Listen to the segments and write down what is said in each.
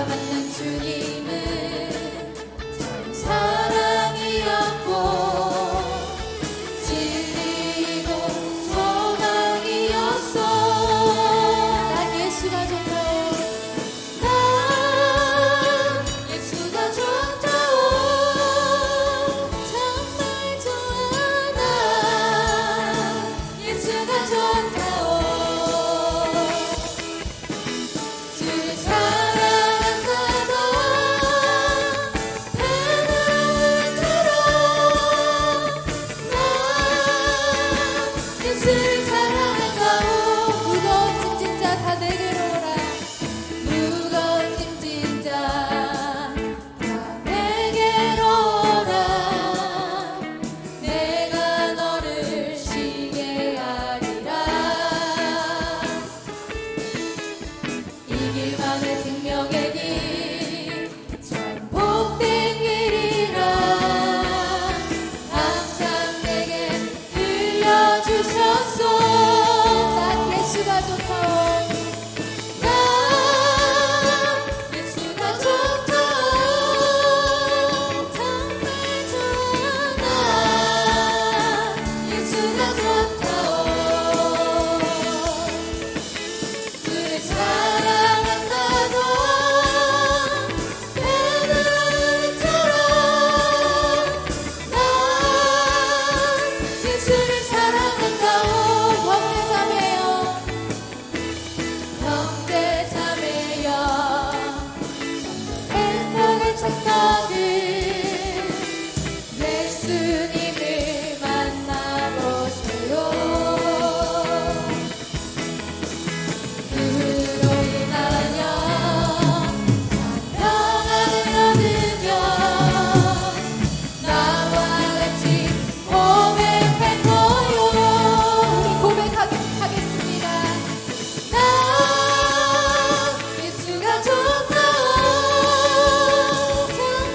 만난 주님은 참 사랑이었고 진리고 소망이었어. 난 예수가 좋다오. 난 예수가 좋다오. 정말 좋아. 난 예수가 좋다오. 주를 사랑한다고 배나처럼 난 예수를 사랑한다오. 무거운 짐진 자 다 내게로 오라. 무거운 짐진 자 다 내게로 오라. 내가 너를 쉬게 하리라. 이 길만의 생명의 길 참 복된 길이라. 항상 내게 들려주셨소. 난 예수가 좋다오. 난 예수가 좋다오. 정말 좋아. 난 예수가 좋다오. 주를 사랑한다고 배나처럼 난 예수를 사랑한다오. 형제자매여 형제자매여 행복을 찾거든 예수님을 만나보세요. 그로 인하여 평안을 얻으며 나와 같이 고백할 거요. 우리 고백하겠습니다. 난 예수가 좋다오. 정말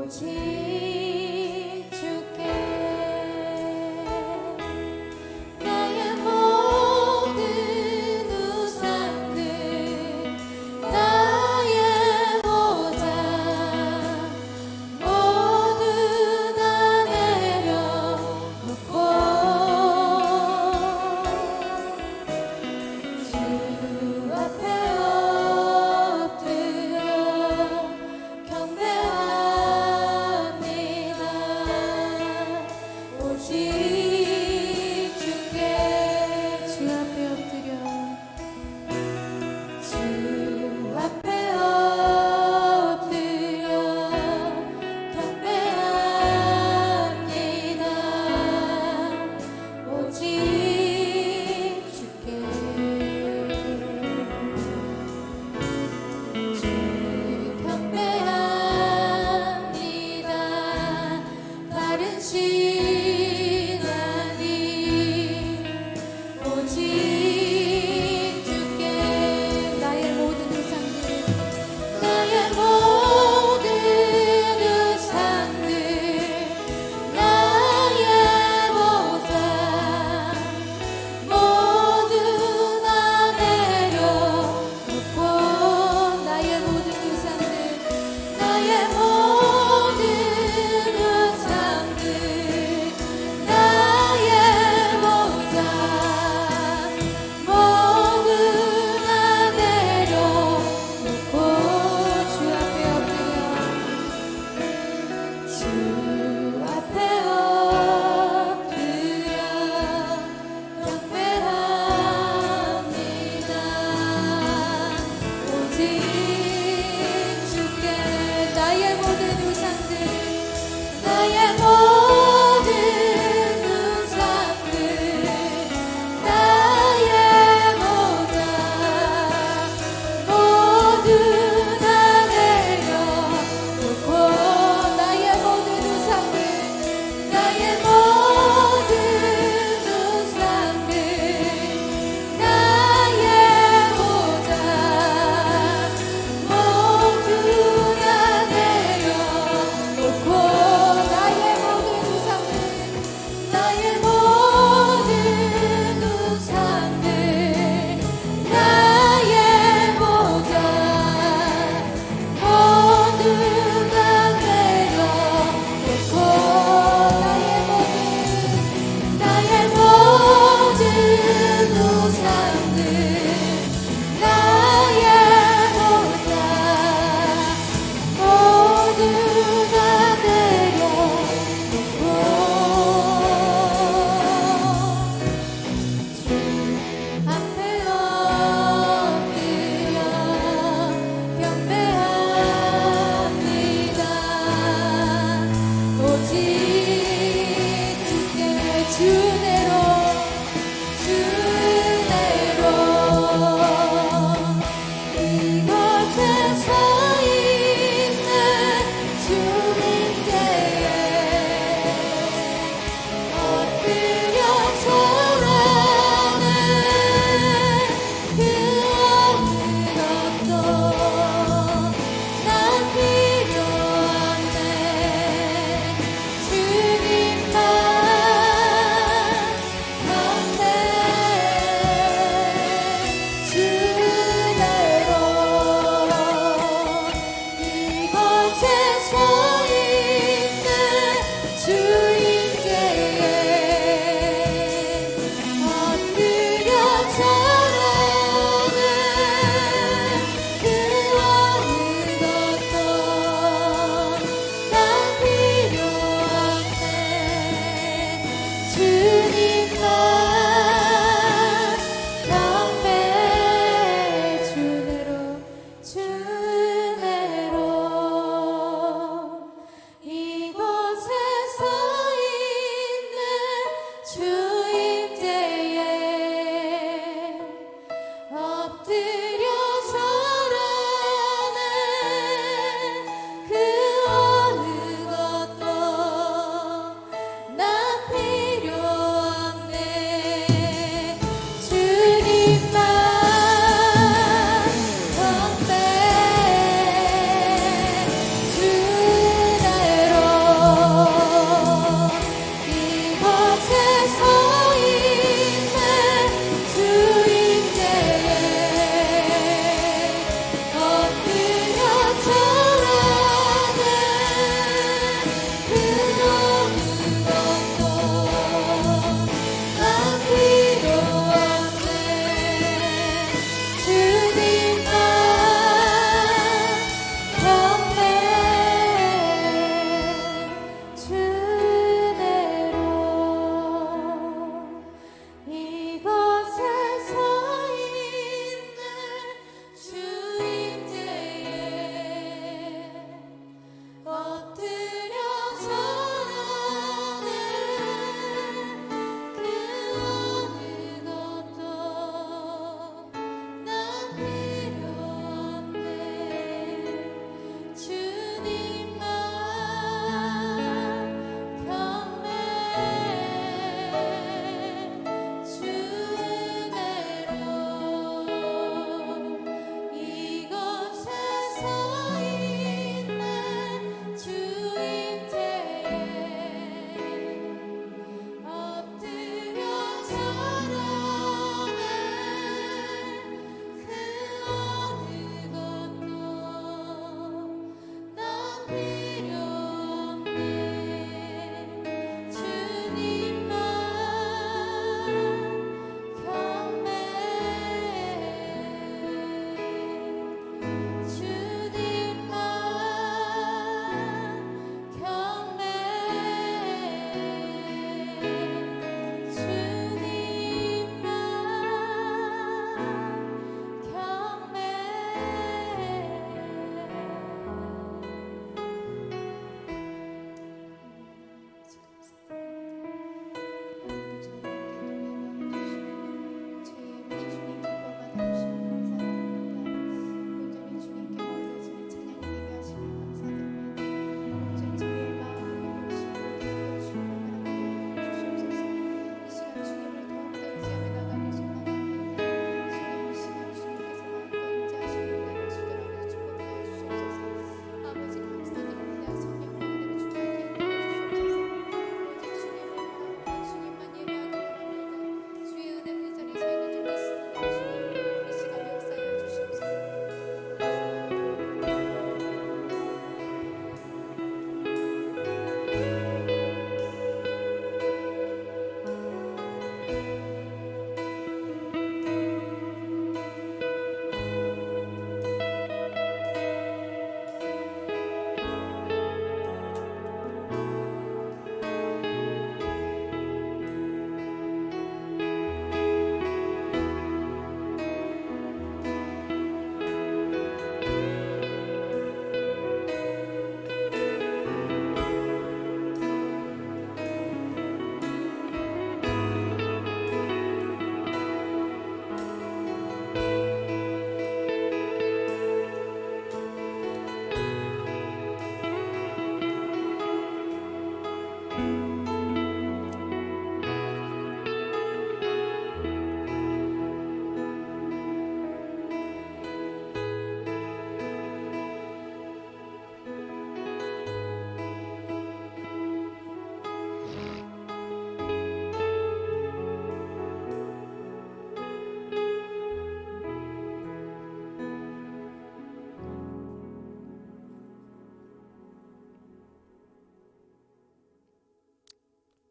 오직 주께 나의 모든 우상들 나의 보좌 모두 다 내려놓고 주 앞에 엎드려 경배합니다.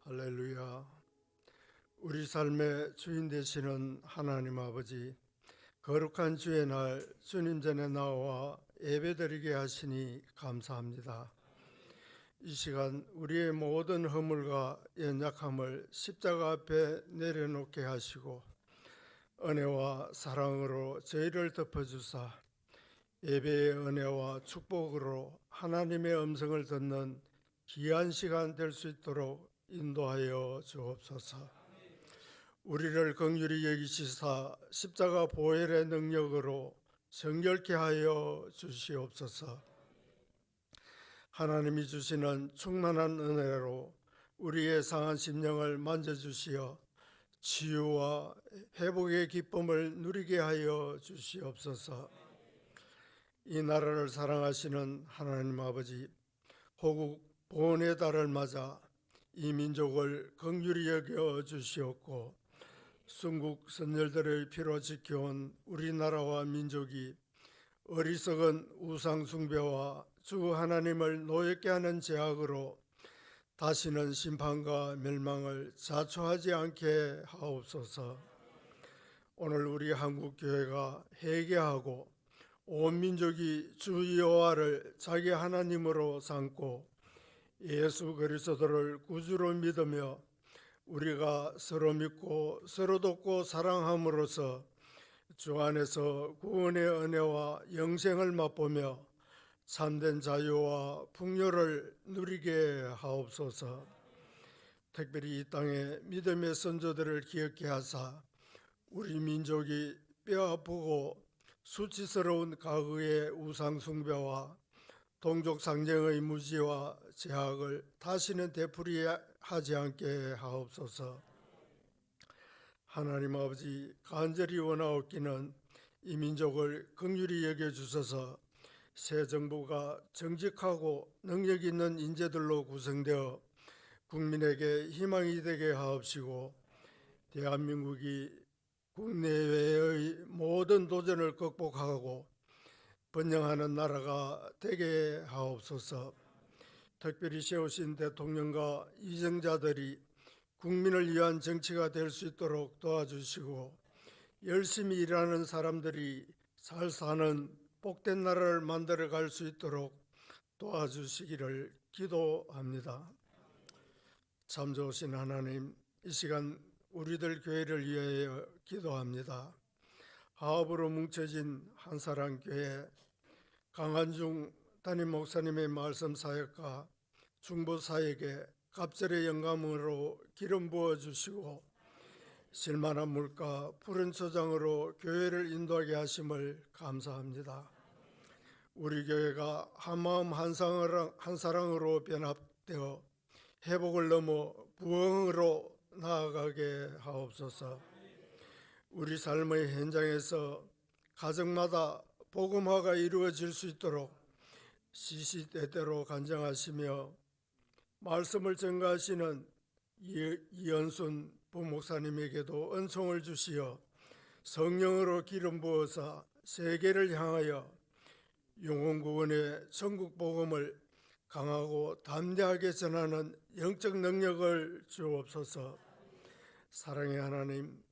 할렐루야. 우리 삶의 주인 되시는 하나님 아버지, 거룩한 주의 날 주님 전에 나와 예배드리게 하시니 감사합니다. 이 시간 우리의 모든 허물과 연약함을 십자가 앞에 내려놓게 하시고 은혜와 사랑으로 저희를 덮어주사 예배의 은혜와 축복으로 하나님의 음성을 듣는 귀한 시간 될 수 있도록 인도하여 주옵소서. 우리를 긍휼히 여기시사 십자가 보혈의 능력으로 정결케 하여 주시옵소서. 하나님이 주시는 충만한 은혜로 우리의 상한 심령을 만져주시어 치유와 회복의 기쁨을 누리게 하여 주시옵소서. 이 나라를 사랑하시는 하나님 아버지, 호국 보훈의 달을 맞아 이 민족을 긍휼히 여겨 주시옵고 순국 선열들의 피로 지켜온 우리나라와 민족이 어리석은 우상 숭배와 주 하나님을 노엽게 하는 죄악으로 다시는 심판과 멸망을 자초하지 않게 하옵소서. 오늘 우리 한국교회가 회개하고 온 민족이 주 여호와를 자기 하나님으로 삼고 예수 그리스도를 구주로 믿으며 우리가 서로 믿고 서로 돕고 사랑함으로써 주 안에서 구원의 은혜와 영생을 맛보며 참된 자유와 풍요를 누리게 하옵소서. 특별히 이 땅의 믿음의 선조들을 기억케 하사 우리 민족이 뼈아프고 수치스러운 과거의 우상 숭배와 동족 상쟁의 무지와 제약을 다시는 되풀이하지 않게 하옵소서. 하나님 아버지, 간절히 원하옵기는 이 민족을 긍휼히 여겨주셔서 새 정부가 정직하고 능력 있는 인재들로 구성되어 국민에게 희망이 되게 하옵시고 대한민국이 국내외의 모든 도전을 극복하고 번영하는 나라가 되게 하옵소서. 특별히 세우신 대통령과 이정자들이 국민을 위한 정치가 될 수 있도록 도와주시고 열심히 일하는 사람들이 잘 사는 복된 나라를 만들어 갈 수 있도록 도와주시기를 기도합니다. 참 좋으신 하나님, 이 시간 우리들 교회를 위하여 기도합니다. 하업으로 뭉쳐진 한사랑교회 강한중 담임 목사님의 말씀 사역과 중보 사역에 갑절의 영감으로 기름 부어주시고 실만한 물가 푸른 초장으로 교회를 인도하게 하심을 감사합니다. 우리 교회가 한마음 한사랑으로 변합되어 회복을 넘어 부흥으로 나아가게 하옵소서. 우리 삶의 현장에서 가정마다 복음화가 이루어질 수 있도록 시시때때로 간증하시며 말씀을 전가하시는 이연순 부목사님에게도 은총을 주시어 성령으로 기름 부어서 세계를 향하여 영혼구원의 천국 복음을 강하고 담대하게 전하는 영적 능력을 주옵소서. 사랑의 하나님,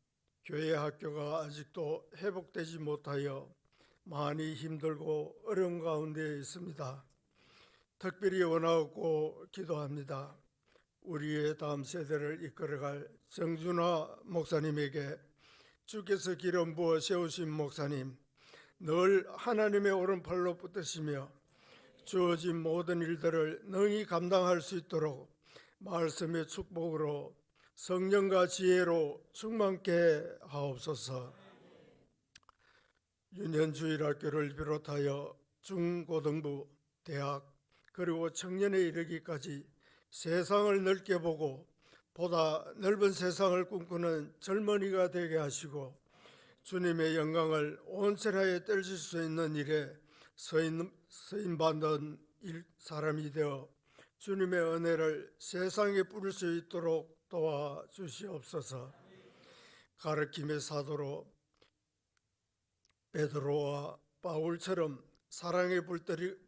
교회 학교가 아직도 회복되지 못하여 많이 힘들고 어려운 가운데 있습니다. 특별히 원하고 기도합니다. 우리의 다음 세대를 이끌어갈 정준하 목사님에게 주께서 기름 부어 세우신 목사님, 늘 하나님의 오른팔로 붙드시며 주어진 모든 일들을 능히 감당할 수 있도록 말씀의 축복으로 성령과 지혜로 충만케 하옵소서. 유년주일학교를 비롯하여 중고등부, 대학 그리고 청년에 이르기까지 세상을 넓게 보고 보다 넓은 세상을 꿈꾸는 젊은이가 되게 하시고 주님의 영광을 온전하게 떨칠 수 있는 일에 쓰임받는 사람이 되어 주님의 은혜를 세상에 뿌릴 수 있도록 도와주시옵소서. 가르침의 사도로 베드로와 바울처럼 사랑의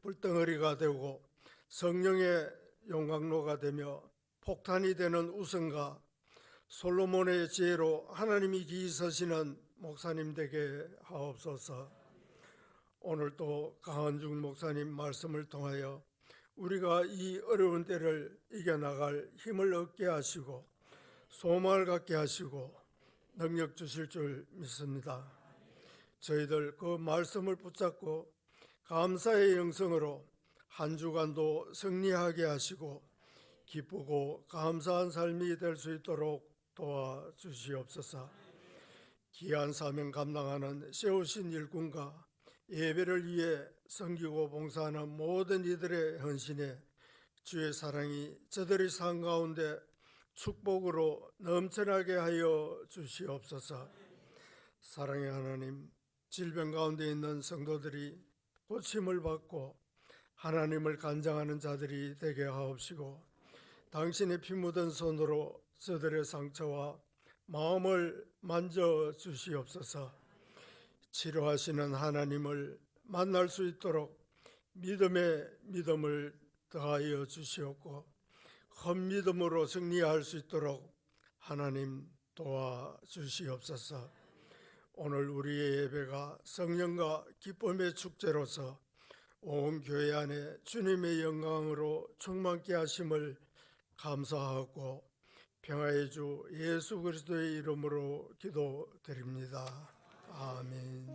불덩어리가 되고 성령의 용광로가 되며 폭탄이 되는 우성과 솔로몬의 지혜로 하나님이 기이서시는 목사님 되게 하옵소서. 오늘 또 강한중 목사님 말씀을 통하여 우리가 이 어려운 때를 이겨나갈 힘을 얻게 하시고 소망을 갖게 하시고 능력 주실 줄 믿습니다. 저희들 그 말씀을 붙잡고 감사의 영성으로 한 주간도 승리하게 하시고 기쁘고 감사한 삶이 될 수 있도록 도와주시옵소서. 귀한 사명 감당하는 세우신 일꾼과 예배를 위해 섬기고 봉사하는 모든 이들의 헌신에 주의 사랑이 저들의 삶 가운데 축복으로 넘쳐나게 하여 주시옵소서. 사랑의 하나님, 질병 가운데 있는 성도들이 고침을 받고 하나님을 간장하는 자들이 되게 하옵시고 당신의 피 묻은 손으로 저들의 상처와 마음을 만져 주시옵소서. 치료하시는 하나님을 만날 수 있도록 믿음에 믿음을 더하여 주시옵고 큰 믿음으로 승리할 수 있도록 하나님 도와주시옵소서. 오늘 우리의 예배가 성령과 기쁨의 축제로서 온 교회 안에 주님의 영광으로 충만케 하심을 감사하고 평화의 주 예수 그리스도의 이름으로 기도드립니다. 아멘.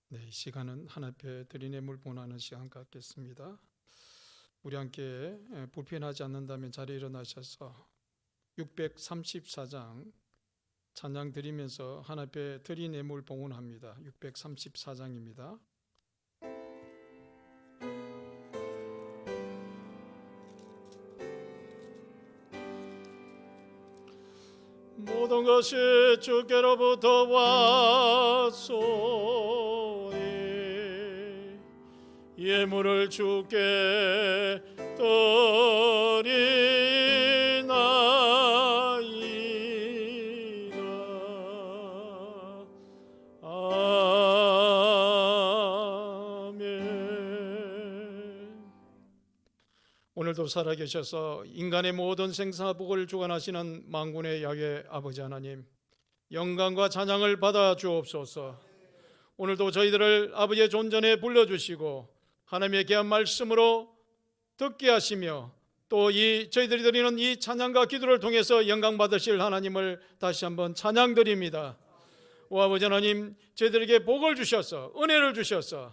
네, 이 시간은 하나님께 드린 예물 봉헌하는 시간 갖겠습니다. 우리 함께 불편하지 않는다면 자리에 일어나셔서 634장 찬양 드리면서 하나님께 드린 예물 봉헌합니다. 634장입니다. 모든 것이 주께로부터 왔소니 예물을 주께 드리나이다. 아멘. 오늘도 살아계셔서 인간의 모든 생사복을 주관하시는 만군의 야훼 아버지 하나님, 영광과 찬양을 받아 주옵소서. 오늘도 저희들을 아버지의 존전에 불러주시고 하나님의 귀한 말씀으로 듣게 하시며 또 이 저희들이 드리는 이 찬양과 기도를 통해서 영광 받으실 하나님을 다시 한번 찬양드립니다. 오 아버지 하나님, 저희들에게 복을 주셔서 은혜를 주셔서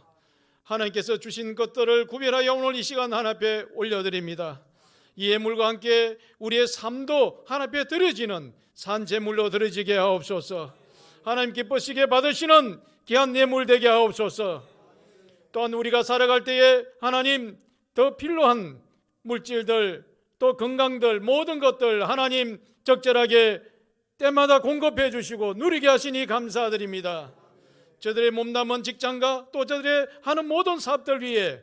하나님께서 주신 것들을 구별하여 오늘 이 시간 하나님 앞에 올려드립니다. 이 예물과 함께 우리의 삶도 하나님 앞에 드려지는 산제물로 드려지게 하옵소서. 하나님 기쁘시게 받으시는 귀한 예물 되게 하옵소서. 또한 우리가 살아갈 때에 하나님 더 필요한 물질들 또 건강들 모든 것들 하나님 적절하게 때마다 공급해 주시고 누리게 하시니 감사드립니다. 저들의 몸담은 직장과 또 저들의 하는 모든 사업들 위에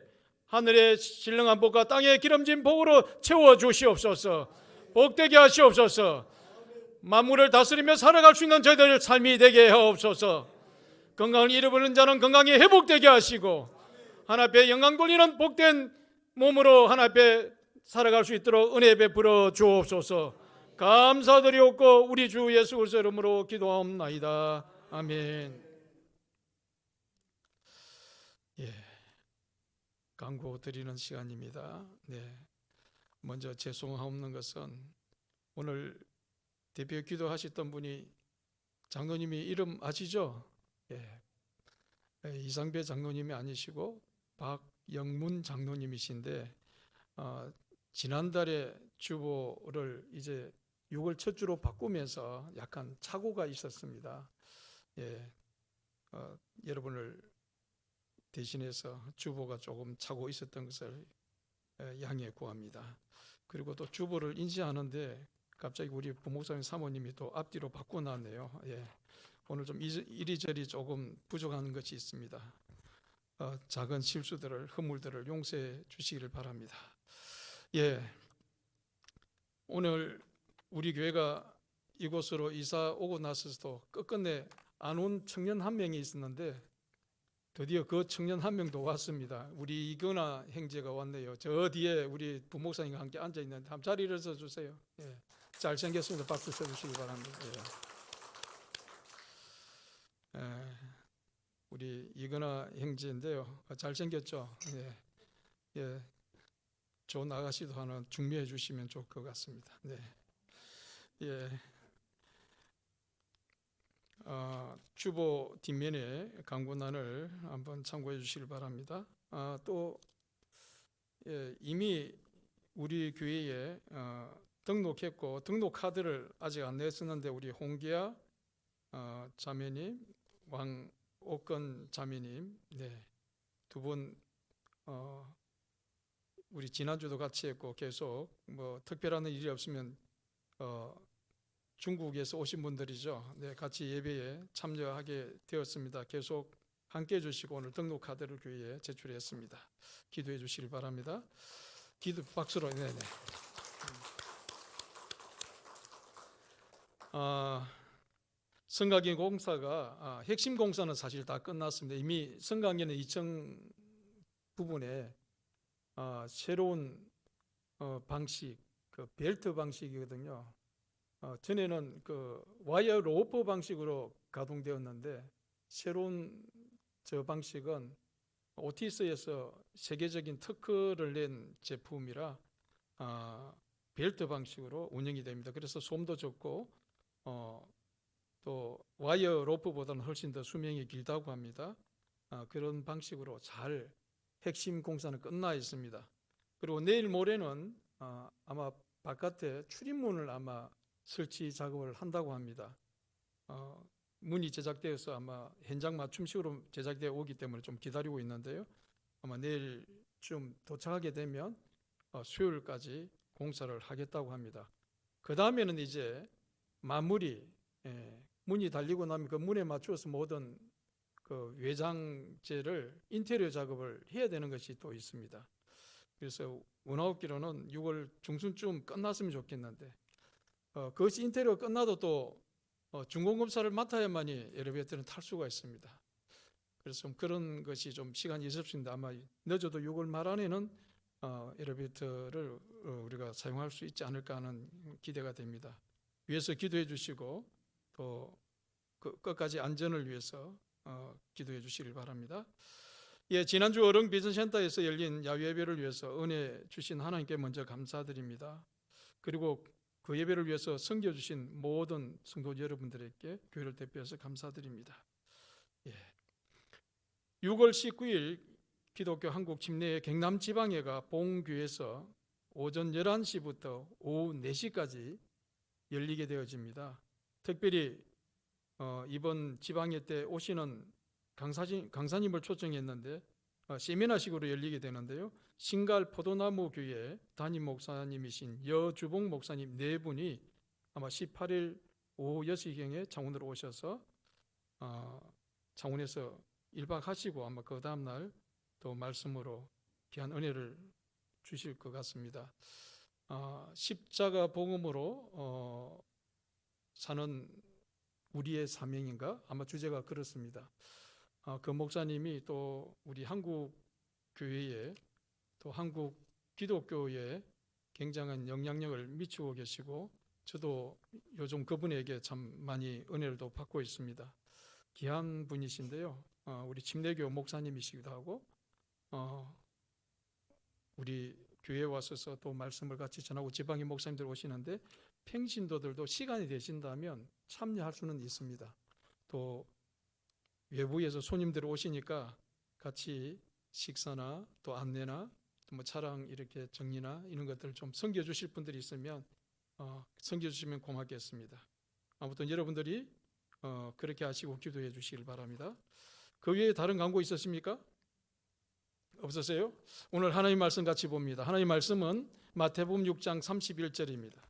하늘의 신령한 복과 땅의 기름진 복으로 채워 주시옵소서. 복되게 하시옵소서. 만물을 다스리며 살아갈 수 있는 저희들의 삶이 되게 하옵소서. 건강을 잃어버리는 자는 건강이 회복되게 하시고 하나님 앞에 영광 돌리는 복된 몸으로 하나님 앞에 살아갈 수 있도록 은혜 베풀어 주옵소서. 감사드리옵고 우리 주 예수 그리스도 이름으로 기도하옵나이다. 아멘. 광고 드리는 시간입니다. 먼저 죄송하옵는 것은 오늘 대표 기도하셨던 분이 장로님이 이름 아시죠? 이상배 장로님이 아니시고 박영문 장로님이신데 지난달에 주보를 이제 6월 첫 주로 바꾸면서 약간 착오가 있었습니다. 여러분을 대신해서 주보가 조금 차고 있었던 것을 양해 구합니다. 그리고 또 주보를 인지하는데 갑자기 우리 부목사님 사모님이 또 앞뒤로 바꿔놨네요. 오늘 좀 이리저리 조금 부족한 것이 있습니다. 작은 실수들을, 허물들을 용서해 주시기를 바랍니다. 오늘 우리 교회가 이곳으로 이사 오고 나서도 끝끝내 안 온 청년 한 명이 있었는데 드디어 그 청년 한 명도 왔습니다. 우리 이근아 형제가 왔네요. 저 뒤에 우리 부목사님과 함께 앉아 있는데 한번 자리 일어서 주세요. 잘생겼습니다. 박수 쳐주시기 바랍니다. 우리 이근아 형제인데요. 잘생겼죠? 좋은 아가씨도 하나 중매해 주시면 좋을 것 같습니다. 주보 뒷면에 강권란을 한번 참고해 주시길 바랍니다. 또 이미 우리 교회에 등록했고 등록 카드를 아직 안 냈었는데 우리 홍기아 자매님, 왕옥건 자매님, 두 분 우리 지난주도 같이 했고 계속 뭐 특별한 일이 없으면 중국에서 오신 분들이죠. 같이 예배에 참여하게 되었습니다. 계속 함께 해주시고 오늘 등록 카드를 교회에 제출했습니다. 기도해 주시길 바랍니다. 기도 박수로. 성강계 공사가 핵심 공사는 사실 다 끝났습니다. 이미 성강계는 2층 부분에 새로운 방식, 그 벨트 방식이거든요. 전에는 그 와이어 로퍼 방식으로 가동되었는데 새로운 저 방식은 오티스에서 세계적인 특허를 낸 제품이라 벨트 방식으로 운영이 됩니다. 그래서 소음도 적고 또 와이어 로프보다는 훨씬 더 수명이 길다고 합니다. 그런 방식으로 잘 핵심 공사는 끝나 있습니다. 그리고 내일 모레는 아마 바깥에 출입문을 아마 설치 작업을 한다고 합니다. 문이 제작되어서 아마 현장 맞춤식으로 제작되어 오기 때문에 좀 기다리고 있는데요. 아마 내일쯤 도착하게 되면 수요일까지 공사를 하겠다고 합니다. 그 다음에는 이제 마무리, 문이 달리고 나면 그 문에 맞추어서 모든 그 외장재를 인테리어 작업을 해야 되는 것이 또 있습니다. 그래서 원하옵기로는 6월 중순쯤 끝났으면 좋겠는데 그것이 인테리어 끝나도 또 준공검사를 맡아야만이 엘리베이터는 탈 수가 있습니다. 그래서 좀 그런 것이 좀 시간이 있을 수 있는데 아마 늦어도 6월 말 안에는 엘리베이터를 우리가 사용할 수 있지 않을까 하는 기대가 됩니다. 위해서 기도해 주시고 또 끝까지 안전을 위해서 기도해 주시길 바랍니다. 지난주 어릉 비전센터에서 열린 야외예배를 위해서 은혜 주신 하나님께 먼저 감사드립니다. 그리고 그 예배를 위해서 섬겨주신 모든 성도 여러분들에게 교회를 대표해서 감사드립니다. 6월 19일 기독교 한국 침례회 경남 지방회가 봉교에서 오전 11시부터 오후 4시까지 열리게 되어집니다. 특별히 이번 지방회 때 오시는 강사님을 초청했는데 세미나식으로 열리게 되는데요. 신갈 포도나무 교회 담임 목사님이신 여주봉 목사님 4분이 아마 18일 오후 6시경에 창원으로 오셔서 창원에서 1박 하시고 아마 그 다음날 또 말씀으로 귀한 은혜를 주실 것 같습니다. 십자가 복음으로 사는 우리의 사명인가? 아마 주제가 그렇습니다. 그 목사님이 또 우리 한국 교회에 또 한국 기독교에 굉장한 영향력을 미치고 계시고 저도 요즘 그분에게 참 많이 은혜를 또 받고 있습니다. 귀한 분이신데요. 우리 침례교 목사님이시기도 하고 우리 교회에 와서서 또 말씀을 같이 전하고 지방의 목사님들 오시는데 평신도들도 시간이 되신다면 참여할 수는 있습니다. 또 외부에서 손님들 오시니까 같이 식사나 또 안내나 또 뭐 차량 이렇게 정리나 이런 것들을 좀 섬겨주실 분들이 있으면 섬겨주시면 고맙겠습니다. 아무튼 여러분들이 그렇게 하시고 기도해 주시길 바랍니다. 그 외에 다른 간구 있었습니까? 없으세요? 오늘 하나님 말씀 같이 봅니다. 하나님 말씀은 마태복음 6장 31절입니다.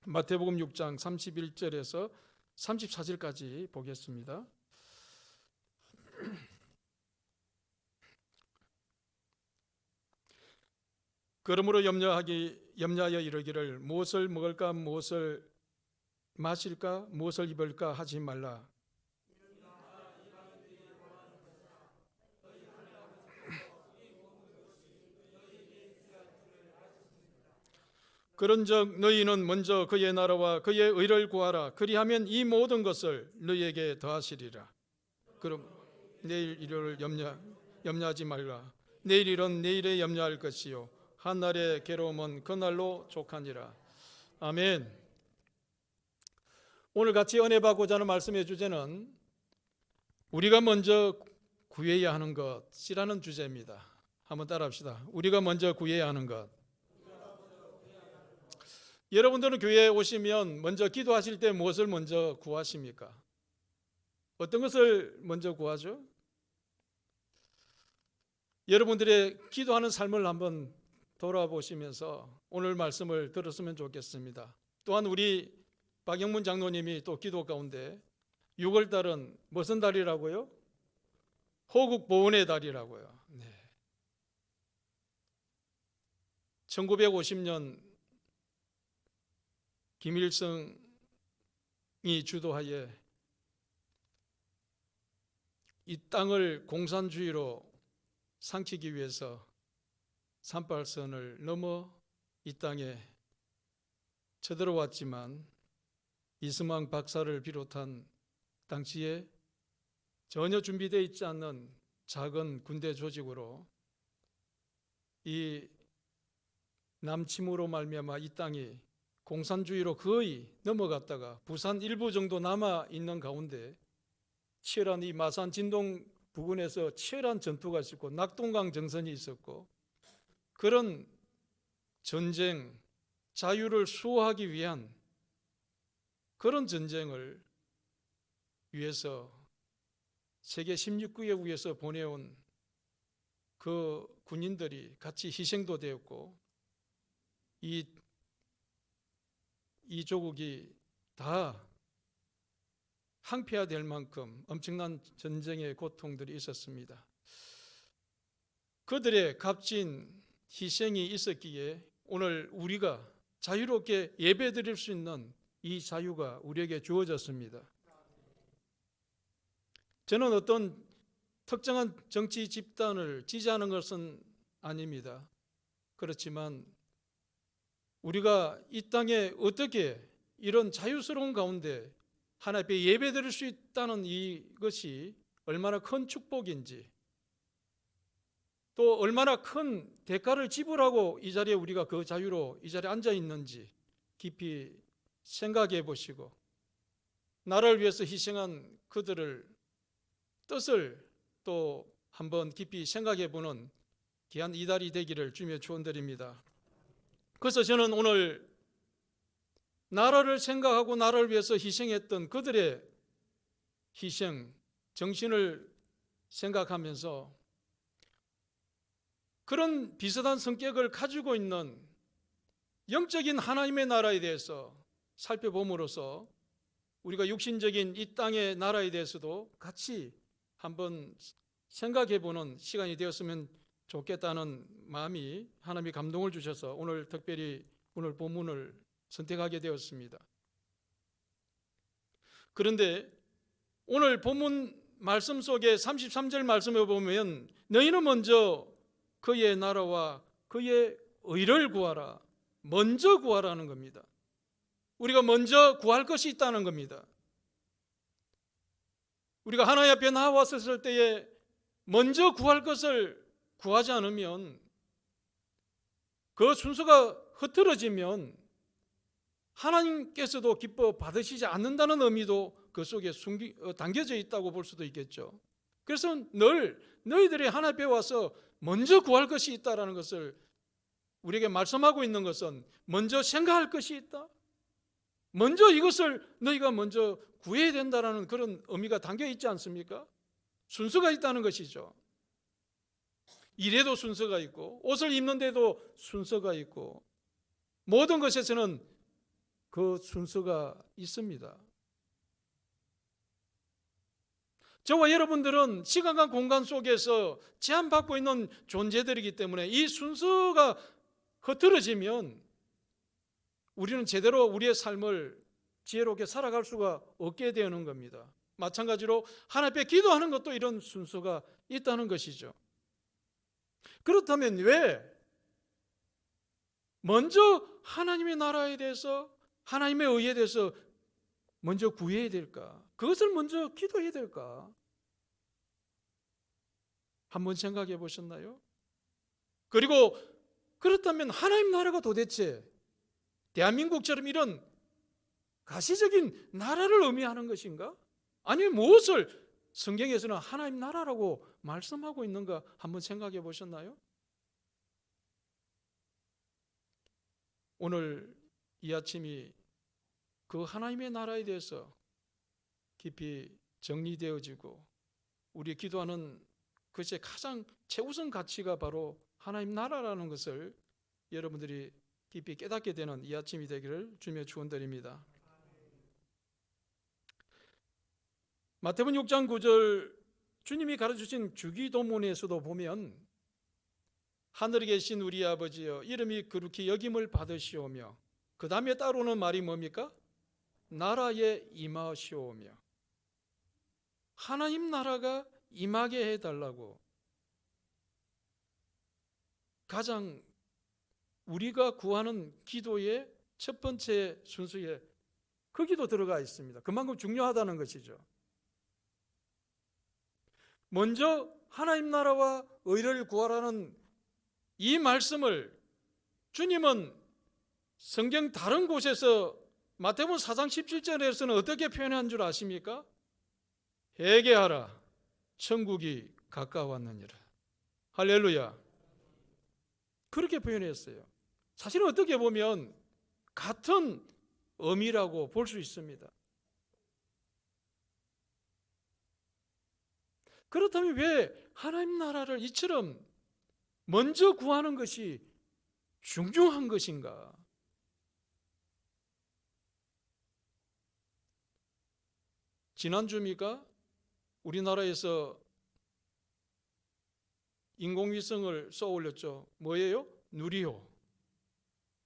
마태복음 6장 31절에서 34절까지 보겠습니다. 그러므로 염려하여 이르기를 무엇을 먹을까 무엇을 마실까 무엇을 입을까 하지 말라. 그런즉 너희는 먼저 그의 나라와 그의 의를 구하라. 그리하면 이 모든 것을 너희에게 더하시리라. 그럼 내일 일요일 염려하지 말라. 내일 일은 내일에 염려할 것이요 한 날의 괴로움은 그날로 족하니라. 아멘. 오늘 같이 은혜 받고자 하는 말씀의 주제는 우리가 먼저 구해야 하는 것이라는 주제입니다. 한번 따라합시다. 우리가 먼저 구해야 하는 것. 여러분들은 교회에 오시면 먼저 기도하실 때 무엇을 먼저 구하십니까? 어떤 것을 먼저 구하죠? 여러분들의 기도하는 삶을 한번 돌아보시면서 오늘 말씀을 들었으면 좋겠습니다. 또한 우리 박영문 장로님이 또 기도 가운데 6월 달은 무슨 달이라고요? 호국 보훈의 달이라고요. 네. 1950년 김일성이 주도하에 이 땅을 공산주의로 삼키기 위해서 38선을 넘어 이 땅에 쳐들어왔지만 이승만 박사를 비롯한 당시에 전혀 준비되어 있지 않는 작은 군대 조직으로 이 남침으로 말미암아 이 땅이 공산주의로 거의 넘어갔다가 부산 일부 정도 남아 있는 가운데 치열한 이 마산 진동 부근에서 치열한 전투가 있었고 낙동강 정선이 있었고 그런 전쟁, 자유를 수호하기 위한 그런 전쟁을 위해서 세계 16개국에서 보내온 그 군인들이 같이 희생도 되었고 이 조국이 다 항폐화될 만큼 엄청난 전쟁의 고통들이 있었습니다. 그들의 값진 희생이 있었기에 오늘 우리가 자유롭게 예배드릴 수 있는 이 자유가 우리에게 주어졌습니다. 저는 어떤 특정한 정치 집단을 지지하는 것은 아닙니다. 그렇지만 우리가 이 땅에 어떻게 이런 자유스러운 가운데 하나님 앞에 예배드릴 수 있다는 이것이 얼마나 큰 축복인지 또 얼마나 큰 대가를 지불하고 이 자리에 우리가 그 자유로 이 자리에 앉아 있는지 깊이 생각해 보시고 나라를 위해서 희생한 그들을 뜻을 또 한번 깊이 생각해 보는 귀한 이달이 되기를 주님의 축원드립니다. 그래서 저는 오늘 나라를 생각하고 나라를 위해서 희생했던 그들의 희생, 정신을 생각하면서 그런 비슷한 성격을 가지고 있는 영적인 하나님의 나라에 대해서 살펴봄으로써 우리가 육신적인 이 땅의 나라에 대해서도 같이 한번 생각해보는 시간이 되었으면 좋겠다는 마음이 하나님이 감동을 주셔서 오늘 특별히 오늘 본문을 선택하게 되었습니다. 그런데 오늘 본문 말씀 속에 33절 말씀을 보면 너희는 먼저 그의 나라와 그의 의를 구하라. 먼저 구하라는 겁니다. 우리가 먼저 구할 것이 있다는 겁니다. 우리가 하나님 앞에 나왔을 때에 먼저 구할 것을 구하지 않으면 그 순서가 흐트러지면 하나님께서도 기뻐 받으시지 않는다는 의미도 그 속에 담겨져 있다고 볼 수도 있겠죠. 그래서 늘 너희들이 하나님 앞에 와서 먼저 구할 것이 있다라는 것을 우리에게 말씀하고 있는 것은 먼저 생각할 것이 있다, 먼저 이것을 너희가 먼저 구해야 된다는 그런 의미가 담겨 있지 않습니까? 순서가 있다는 것이죠. 일에도 순서가 있고 옷을 입는데도 순서가 있고 모든 것에서는 그 순서가 있습니다. 저와 여러분들은 시간과 공간 속에서 제한받고 있는 존재들이기 때문에 이 순서가 흐트러지면 우리는 제대로 우리의 삶을 지혜롭게 살아갈 수가 없게 되는 겁니다. 마찬가지로 하나님 앞에 기도하는 것도 이런 순서가 있다는 것이죠. 그렇다면 왜 먼저 하나님의 나라에 대해서 하나님의 의에 대해서 먼저 구해야 될까? 그것을 먼저 기도해야 될까? 한번 생각해 보셨나요? 그리고 그렇다면 하나님 나라가 도대체 대한민국처럼 이런 가시적인 나라를 의미하는 것인가? 아니면 무엇을 성경에서는 하나님 나라라고 말씀하고 있는가 한번 생각해 보셨나요? 오늘 이 아침이 그 하나님의 나라에 대해서 깊이 정리되어지고 우리 기도하는 그것의 가장 최우선 가치가 바로 하나님 나라라는 것을 여러분들이 깊이 깨닫게 되는 이 아침이 되기를 주님의 축원드립니다. 마태복음 6장 9절 주님이 가르치신 주기도문에서도 보면 하늘에 계신 우리 아버지여 이름이 거룩히 여김을 받으시오며 그 다음에 따르는 말이 뭡니까? 나라에 임하시오며 하나님 나라가 임하게 해달라고 가장 우리가 구하는 기도의 첫 번째 순서에 그 기도 들어가 있습니다. 그만큼 중요하다는 것이죠. 먼저 하나님 나라와 의를 구하라는 이 말씀을 주님은 성경 다른 곳에서 마태복음 4장 17절에서는 어떻게 표현한 줄 아십니까? 회개하라 천국이 가까웠느니라. 할렐루야. 그렇게 표현했어요. 사실은 어떻게 보면 같은 의미라고 볼 수 있습니다. 그렇다면 왜 하나님 나라를 이처럼 먼저 구하는 것이 중요한 것인가? 지난주입니까? 우리나라에서 인공위성을 쏘아 올렸죠. 뭐예요? 누리호.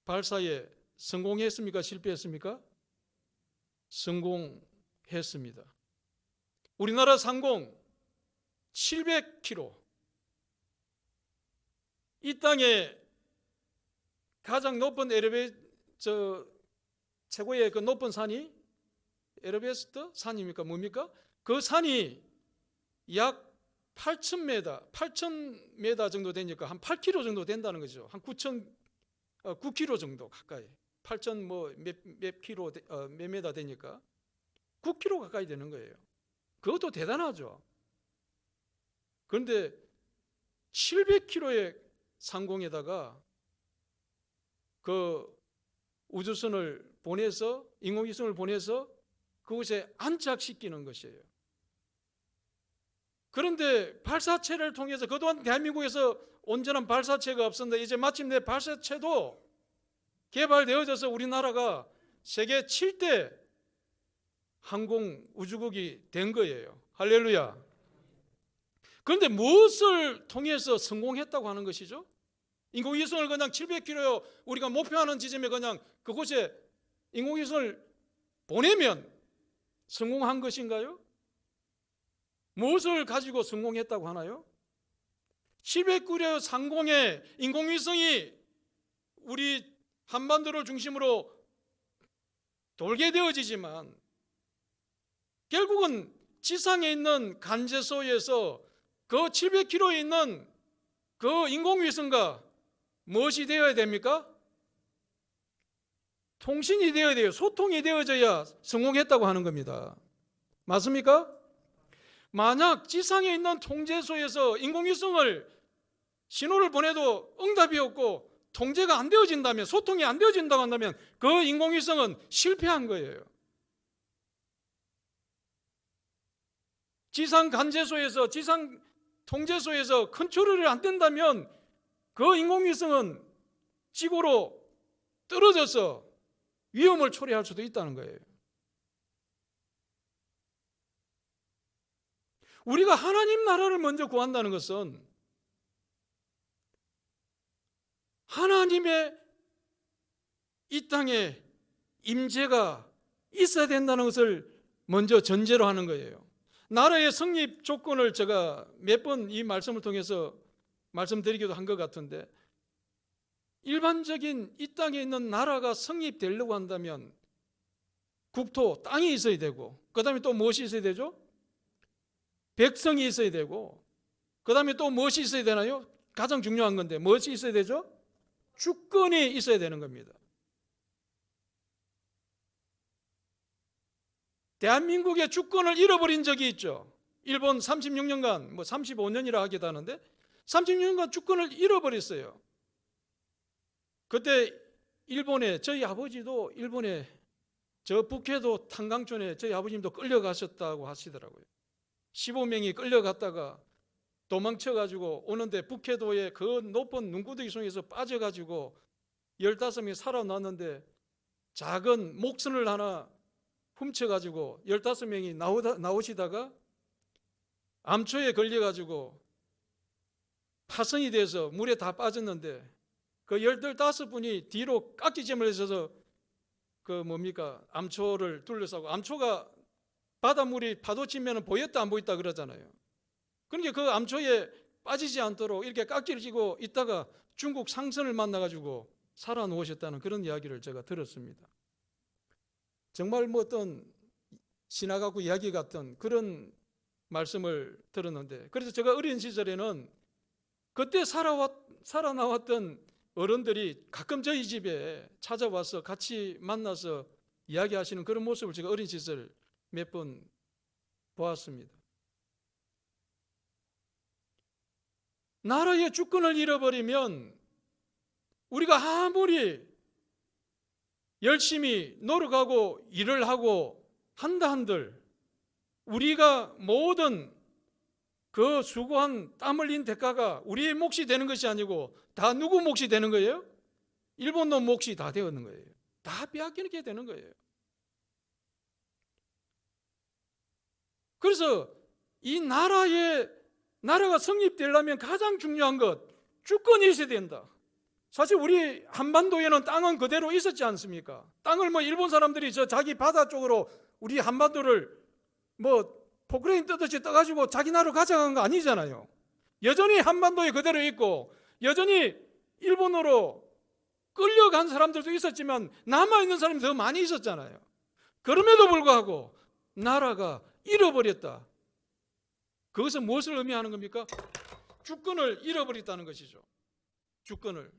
발사에 성공했습니까? 실패했습니까? 성공했습니다. 우리나라 상공 700km. 이 땅에 가장 높은 최고의 그 높은 산이 에베레스트 산입니까? 뭡니까? 그 산이 약 8,000m 정도 되니까 한 8km 정도 된다는 거죠. 한 9km 정도 가까이. 8,000 몇 메다 되니까 9km 가까이 되는 거예요. 그것도 대단하죠. 그런데 700km의 상공에다가 그 우주선을 보내서 인공위성을 보내서 그곳에 안착시키는 것이에요. 그런데 발사체를 통해서 그동안 대한민국에서 온전한 발사체가 없었는데 이제 마침내 발사체도 개발되어져서 우리나라가 세계 7대 항공 우주국이 된 거예요. 할렐루야. 그런데 무엇을 통해서 성공했다고 하는 것이죠? 인공위성을 그냥 700km 우리가 목표하는 지점에 그냥 그곳에 인공위성을 보내면 성공한 것인가요? 무엇을 가지고 성공했다고 하나요? 700km 상공에 인공위성이 우리 한반도를 중심으로 돌게 되어지지만 결국은 지상에 있는 간제소에서 그 700km에 있는 그 인공위성과 무엇이 되어야 됩니까? 통신이 되어야 돼요. 소통이 되어져야 성공했다고 하는 겁니다. 맞습니까? 만약 지상에 있는 통제소에서 인공위성을 신호를 보내도 응답이 없고 통제가 안 되어진다면, 소통이 안 되어진다고 한다면 그 인공위성은 실패한 거예요. 지상 관제소에서, 지상 통제소에서 컨트롤이 안 된다면 그 인공위성은 지구로 떨어져서 위험을 초래할 수도 있다는 거예요. 우리가 하나님 나라를 먼저 구한다는 것은 하나님의 이 땅에 임재가 있어야 된다는 것을 먼저 전제로 하는 거예요. 나라의 성립 조건을 제가 몇 번 이 말씀을 통해서 말씀드리기도 한 것 같은데, 일반적인 이 땅에 있는 나라가 성립되려고 한다면 국토, 땅이 있어야 되고, 그 다음에 또 무엇이 있어야 되죠? 백성이 있어야 되고, 그 다음에 또 무엇이 있어야 되나요? 가장 중요한 건데 무엇이 있어야 되죠? 주권이 있어야 되는 겁니다. 대한민국의 주권을 잃어버린 적이 있죠. 일본 36년간, 35년이라 하기도 하는데 36년간 주권을 잃어버렸어요. 그때 일본에, 저희 아버지도 일본에, 저 북해도 탄강촌에 저희 아버님도 끌려가셨다고 하시더라고요. 15명이 끌려갔다가 도망쳐가지고 오는데 북해도의 그 높은 눈구덩이 속에서 빠져가지고 15명이 살아났는데, 작은 목선을 하나 훔쳐가지고 15명이 나오시다가 암초에 걸려가지고 파손이 돼서 물에 다 빠졌는데, 그 15분이 뒤로 깍지점을 해서 암초를 둘러싸고, 암초가 바닷물이 파도 치면 보였다 안 보였다 그러잖아요. 그러니까 그 암초에 빠지지 않도록 이렇게 깍지를 쥐고 있다가 중국 상선을 만나가지고 살아놓으셨다는 그런 이야기를 제가 들었습니다. 정말 어떤 신화 같고 이야기 같은 그런 말씀을 들었는데, 그래서 제가 어린 시절에는 그때 살아나왔던 어른들이 가끔 저희 집에 찾아와서 같이 만나서 이야기하시는 그런 모습을 제가 어린 시절 몇 번 보았습니다. 나라의 주권을 잃어버리면 우리가 아무리 열심히 노력하고 일을 하고 한다 한들 우리가 모든 그 수고한 땀 흘린 대가가 우리의 몫이 되는 것이 아니고 다 누구 몫이 되는 거예요? 일본 놈 몫이 다 되는 거예요. 다 빼앗기게 되는 거예요. 그래서 이 나라가 성립되려면 가장 중요한 것, 주권이 있어야 된다. 사실 우리 한반도에는 땅은 그대로 있었지 않습니까? 땅을 일본 사람들이 자기 바다 쪽으로 우리 한반도를 포크레인 뜨듯이 떠가지고 자기 나라로 가져간 거 아니잖아요. 여전히 한반도에 그대로 있고 여전히 일본으로 끌려간 사람들도 있었지만 남아있는 사람이 더 많이 있었잖아요. 그럼에도 불구하고 나라가 잃어버렸다. 그것은 무엇을 의미하는 겁니까? 주권을 잃어버렸다는 것이죠. 주권을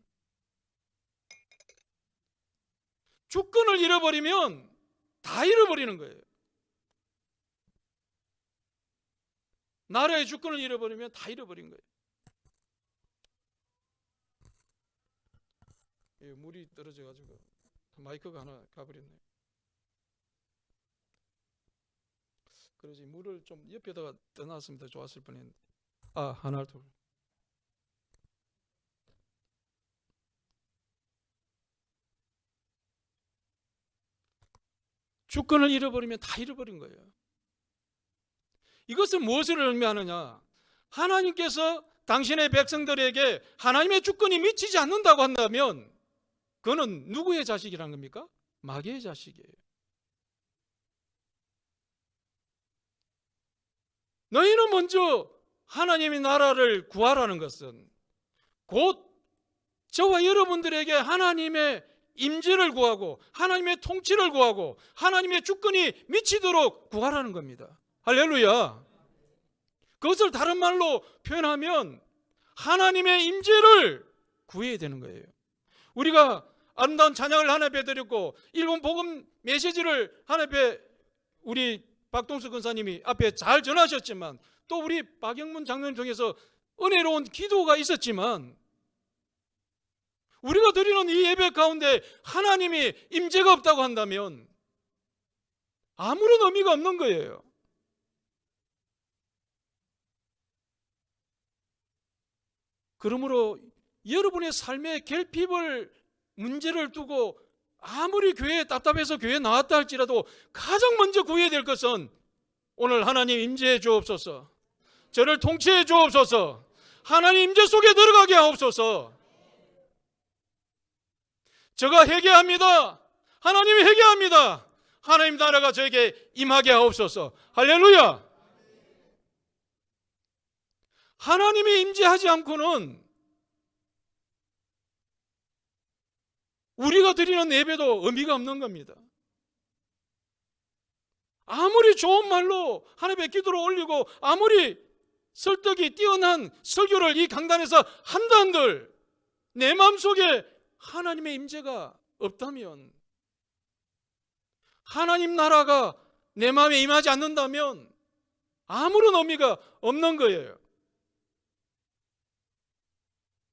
잃어버리면 다 잃어버리는 거예요. 나라의 주권을 잃어버리면 다 잃어버린 거예요. 물이 떨어져가지고 마이크가 하나 가버렸네요. 그래서 물을 좀 옆에다가 떠놨으면 더 좋았을 뻔했는데, 하나 둘. 주권을 잃어버리면 다 잃어버린 거예요. 이것은 무엇을 의미하느냐? 하나님께서 당신의 백성들에게 하나님의 주권이 미치지 않는다고 한다면 그는 누구의 자식이란 겁니까? 마귀의 자식이에요. 너희는 먼저 하나님의 나라를 구하라는 것은 곧 저와 여러분들에게 하나님의 임재를 구하고 하나님의 통치를 구하고 하나님의 주권이 미치도록 구하라는 겁니다. 할렐루야. 그것을 다른 말로 표현하면 하나님의 임재를 구해야 되는 거예요. 우리가 아름다운 찬양을 하나님께 드렸고 일본 복음 메시지를 하나님께 우리 박동수 권사님이 앞에 잘 전하셨지만 또 우리 박영문 장로님 통해서 은혜로운 기도가 있었지만 우리가 드리는 이 예배 가운데 하나님이 임재가 없다고 한다면 아무런 의미가 없는 거예요. 그러므로 여러분의 삶의 결핍을 문제를 두고 아무리 교회에 답답해서 교회에 나왔다 할지라도 가장 먼저 구해야 될 것은 오늘 하나님 임재해 주옵소서, 저를 통치해 주옵소서, 하나님 임재 속에 들어가게 하옵소서. 제가 회개합니다. 하나님이 회개합니다. 하나님 나라가 저에게 임하게 하옵소서. 할렐루야. 하나님이 임재하지 않고는 우리가 드리는 예배도 의미가 없는 겁니다. 아무리 좋은 말로 하나님의 기도를 올리고 아무리 설득이 뛰어난 설교를 이 강단에서 한다 한들 내 마음속에 하나님의 임재가 없다면, 하나님 나라가 내 마음에 임하지 않는다면 아무런 의미가 없는 거예요.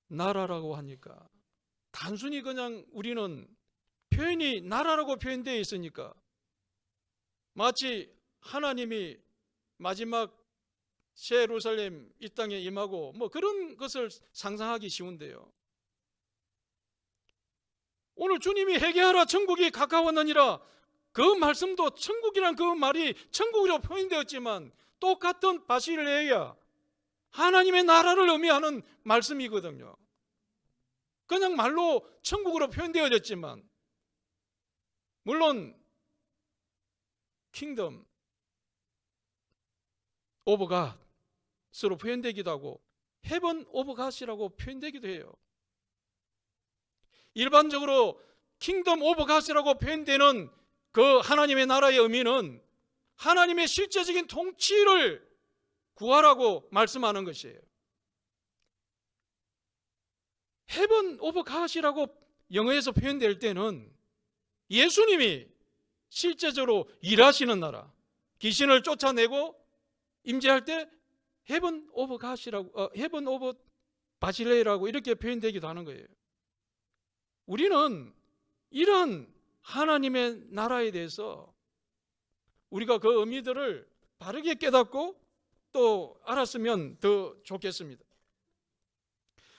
나라라고 하니까 단순히 그냥 우리는 표현이 나라라고 표현되어 있으니까 마치 하나님이 마지막 새 예루살렘 이 땅에 임하고 뭐 그런 것을 상상하기 쉬운데요. 오늘 주님이 회개하라 천국이 가까웠느니라, 그 말씀도 천국이란 그 말이 천국으로 표현되었지만 똑같은 바실레야 하나님의 나라를 의미하는 말씀이거든요. 그냥 말로 천국으로 표현되어졌지만 물론 킹덤 오브 갓으로 표현되기도 하고 헤븐 오브 갓이라고 표현되기도 해요. 일반적으로 킹덤 오브 갓이라고 표현되는 그 하나님의 나라의 의미는 하나님의 실제적인 통치를 구하라고 말씀하는 것이에요. 헤븐 오브 갓이라고 영어에서 표현될 때는 예수님이 실제적으로 일하시는 나라, 귀신을 쫓아내고 임재할 때 헤븐 오브 갓이라고, 헤븐 오브 바실레이라고 이렇게 표현되기도 하는 거예요. 우리는 이러한 하나님의 나라에 대해서 우리가 그 의미들을 바르게 깨닫고 또 알았으면 더 좋겠습니다.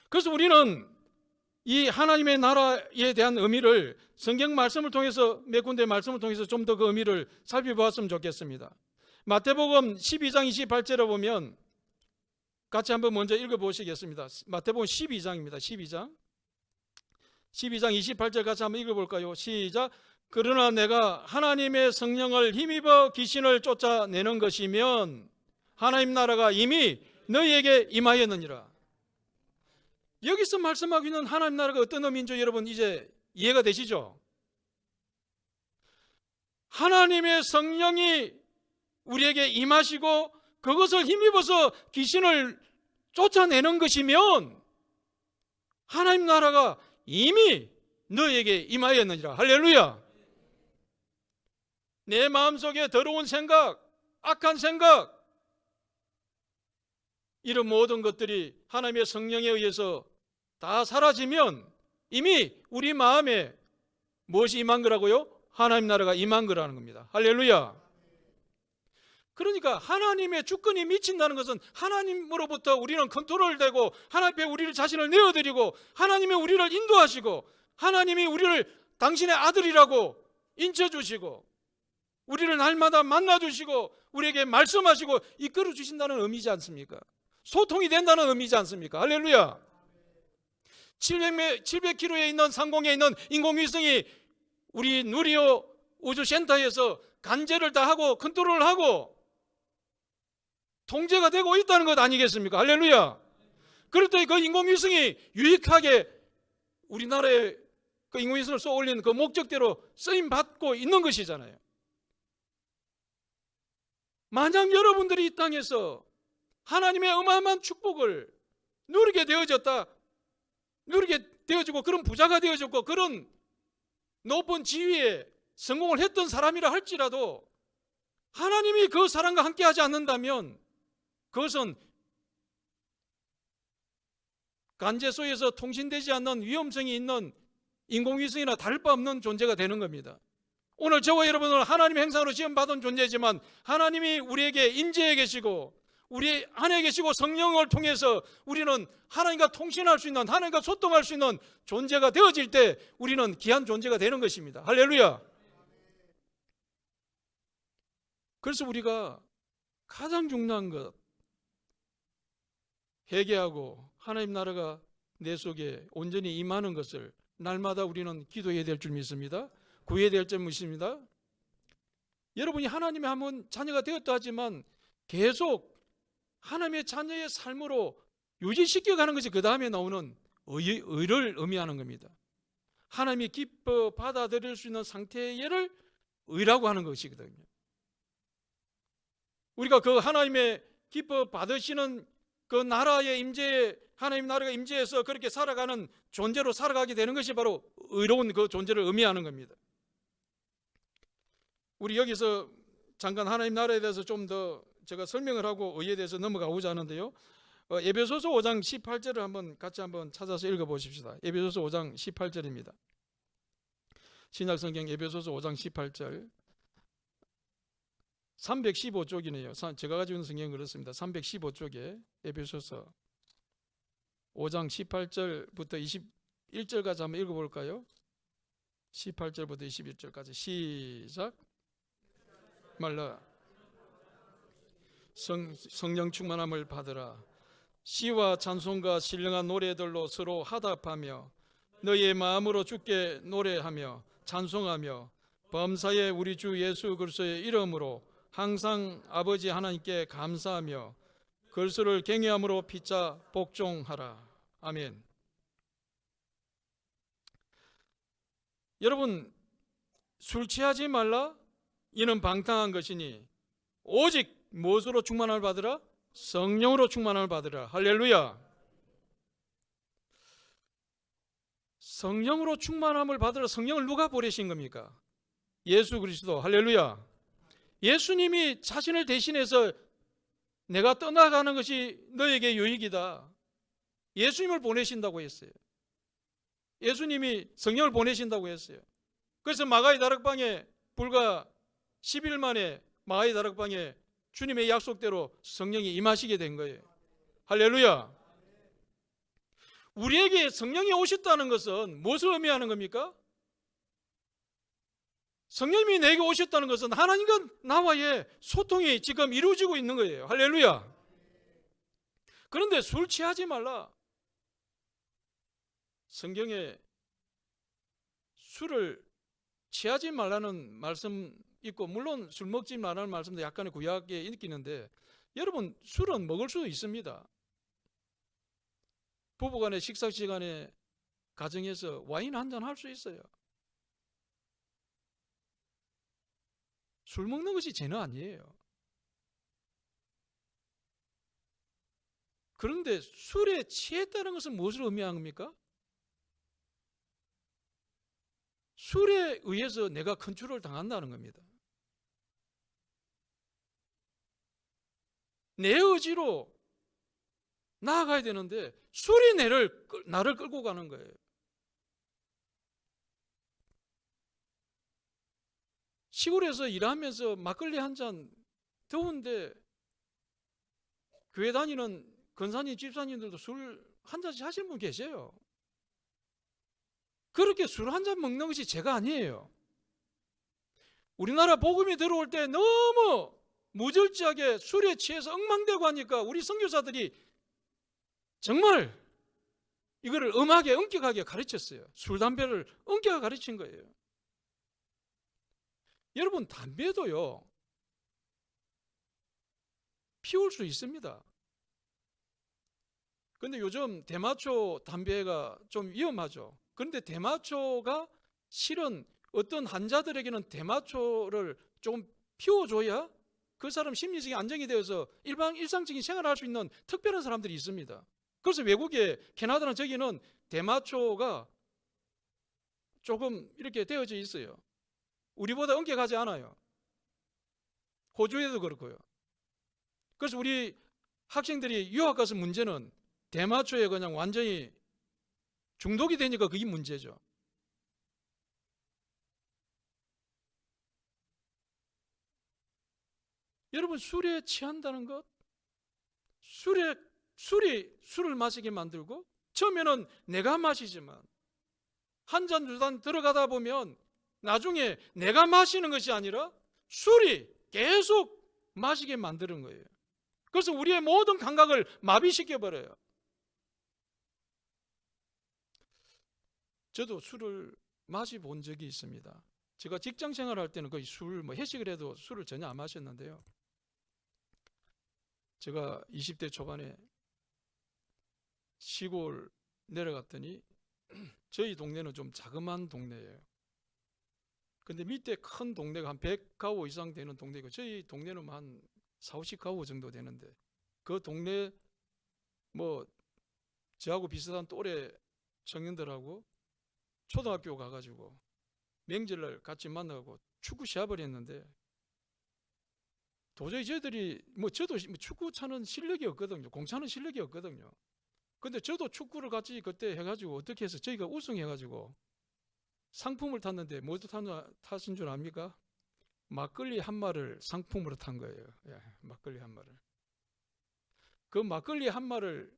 그래서 우리는 이 하나님의 나라에 대한 의미를 성경 말씀을 통해서, 몇 군데 말씀을 통해서 좀 더 그 의미를 살펴보았으면 좋겠습니다. 마태복음 12장 28절에 보면 같이 한번 먼저 읽어보시겠습니다. 마태복음 12장입니다. 12장 28절 같이 한번 읽어볼까요? 시작. 그러나 내가 하나님의 성령을 힘입어 귀신을 쫓아내는 것이면 하나님 나라가 이미 너희에게 임하였느니라. 여기서 말씀하고 있는 하나님 나라가 어떤 의미인지 여러분 이제 이해가 되시죠? 하나님의 성령이 우리에게 임하시고 그것을 힘입어서 귀신을 쫓아내는 것이면 하나님 나라가 이미 너에게 임하였느니라. 할렐루야. 내 마음속에 더러운 생각, 악한 생각, 이런 모든 것들이 하나님의 성령에 의해서 다 사라지면 이미 우리 마음에 무엇이 임한 거라고요? 하나님 나라가 임한 거라는 겁니다. 할렐루야. 그러니까 하나님의 주권이 미친다는 것은 하나님으로부터 우리는 컨트롤되고 하나님 앞에 우리를 자신을 내어드리고 하나님이 우리를 인도하시고 하나님이 우리를 당신의 아들이라고 인쳐주시고 우리를 날마다 만나주시고 우리에게 말씀하시고 이끌어 주신다는 의미지 않습니까? 소통이 된다는 의미지 않습니까? 할렐루야. 700km에 있는 상공에 있는 인공위성이 우리 누리호 우주센터에서 간제를 다 하고 컨트롤을 하고 통제가 되고 있다는 것 아니겠습니까? 할렐루야. 그럴 때 그 인공위성이 유익하게 우리나라에 그 인공위성을 쏘아 올리는 그 목적대로 쓰임받고 있는 것이잖아요. 만약 여러분들이 이 땅에서 하나님의 어마어마한 축복을 누리게 되어지고 그런 부자가 되어졌고 그런 높은 지위에 성공을 했던 사람이라 할지라도 하나님이 그 사람과 함께 하지 않는다면 그것은 간제소에서 통신되지 않는 위험성이 있는 인공위성이나 다를 바 없는 존재가 되는 겁니다. 오늘 저와 여러분은 하나님의 형상으로 지음받은 존재지만 하나님이 우리에게 임재해 계시고 우리 안에 계시고 성령을 통해서 우리는 하나님과 통신할 수 있는, 하나님과 소통할 수 있는 존재가 되어질 때 우리는 귀한 존재가 되는 것입니다. 할렐루야. 그래서 우리가 가장 중요한 것, 회개하고 하나님 나라가 내 속에 온전히 임하는 것을 날마다 우리는 기도해야 될 줄 믿습니다. 구해야 될 줄 믿습니다. 여러분이 하나님의 한 자녀가 되었다 하지만 계속 하나님의 자녀의 삶으로 유지시켜가는 것이 그 다음에 나오는 의를 의미하는 겁니다. 하나님이 기뻐 받아들일 수 있는 상태를 의라고 하는 것이거든요. 우리가 그 하나님의 기뻐 받으시는 그 나라의 임재에, 하나님 나라가 임재해서 그렇게 살아가는 존재로 살아가게 되는 것이 바로 의로운 그 존재를 의미하는 겁니다. 우리 여기서 잠깐 하나님 나라에 대해서 좀 더 제가 설명을 하고 의에 대해서 넘어가고자 하는데요. 에베소서 5장 18절을 한번 같이 한번 찾아서 읽어보십시다. 에베소서 5장 18절입니다. 신약성경 에베소서 5장 18절 315쪽이네요. 제가 가지고 있는 성경은 그렇습니다. 315쪽에 에베소서 5장 18절부터 21절까지 한번 읽어볼까요? 18절부터 21절까지 시작. 말라 성령 충만함을 받으라. 시와 찬송과 신령한 노래들로 서로 화답하며 너희의 마음으로 주께 노래하며 찬송하며 범사에 우리 주 예수 그리스도의 이름으로 항상 아버지 하나님께 감사하며 그리스도를 경외함으로 피차 복종하라. 아멘. 여러분, 술 취하지 말라. 이는 방탕한 것이니 오직 무엇으로 충만함을 받으라? 성령으로 충만함을 받으라. 할렐루야. 성령으로 충만함을 받으라. 성령을 누가 보내신 겁니까? 예수 그리스도. 할렐루야. 예수님이 자신을 대신해서 내가 떠나가는 것이 너에게 유익이다. 예수님을 보내신다고 했어요. 예수님이 성령을 보내신다고 했어요. 그래서 마가의 다락방에 불과 10일 만에 마가의 다락방에 주님의 약속대로 성령이 임하시게 된 거예요. 할렐루야. 우리에게 성령이 오셨다는 것은 무엇을 의미하는 겁니까? 성령님이 내게 오셨다는 것은 하나님과 나와의 소통이 지금 이루어지고 있는 거예요. 할렐루야. 그런데 술 취하지 말라. 성경에 술을 취하지 말라는 말씀 있고 물론 술 먹지 말라는 말씀도 약간의 구약에 있기는데 여러분 술은 먹을 수도 있습니다. 부부간의 식사 시간에 가정에서 와인 한잔 할 수 있어요. 술 먹는 것이 죄는 아니에요. 그런데 술에 취했다는 것은 무엇을 의미하는 겁니까? 술에 의해서 내가 컨트롤을 당한다는 겁니다. 내 의지로 나아가야 되는데 술이 나를 끌고 가는 거예요. 시골에서 일하면서 막걸리 한 잔 더운데 교회 다니는 권사님, 집사님들도 술 한 잔씩 하시는 분 계세요. 그렇게 술 한 잔 먹는 것이 죄가 아니에요. 우리나라 복음이 들어올 때 너무 무절제하게 술에 취해서 엉망되고 하니까 우리 선교사들이 정말 이거를 엄하게 엄격하게 가르쳤어요. 술, 담배를 엄격하게 가르친 거예요. 여러분 담배도요 피울 수 있습니다. 그런데 요즘 대마초 담배가 좀 위험하죠. 그런데 대마초가 실은 어떤 환자들에게는 대마초를 좀 피워줘야 그 사람 심리적인 안정이 되어서 일상적인 생활을 할 수 있는 특별한 사람들이 있습니다. 그래서 외국에 캐나다나 저기는 대마초가 조금 이렇게 되어져 있어요. 우리보다 엄격하지 않아요. 호주에도 그렇고요. 그래서 우리 학생들이 유학 가서 문제는 대마초에 그냥 완전히 중독이 되니까 그게 문제죠. 여러분, 술에 취한다는 것, 술을 마시게 만들고, 처음에는 내가 마시지만 한 잔 두 잔 들어가다 보면 나중에 내가 마시는 것이 아니라 술이 계속 마시게 만드는 거예요. 그래서 우리의 모든 감각을 마비시켜버려요. 저도 술을 마셔본 적이 있습니다. 제가 직장 생활할 때는 거의 회식을 해도 술을 전혀 안 마셨는데요. 제가 20대 초반에 시골 내려갔더니 저희 동네는 좀 자그마한 동네예요. 근데 밑에 큰 동네가 한 100가구 이상 되는 동네고, 저희 동네는 한 40, 50가구 정도 되는데, 그 동네 저하고 비슷한 또래 청년들하고 초등학교 가가지고 명절날 같이 만나고 축구 시합을 했는데, 도저히 저희들이 저도 축구 차는 실력이 없거든요. 공차는 실력이 없거든요. 근데 저도 축구를 같이 그때 해가지고 어떻게 해서 저희가 우승해가지고 상품을 탔는데 뭐 타신 줄 압니까? 막걸리 한 마를 상품으로 탄 거예요. 예, 막걸리 한 마를. 그 막걸리 한 마를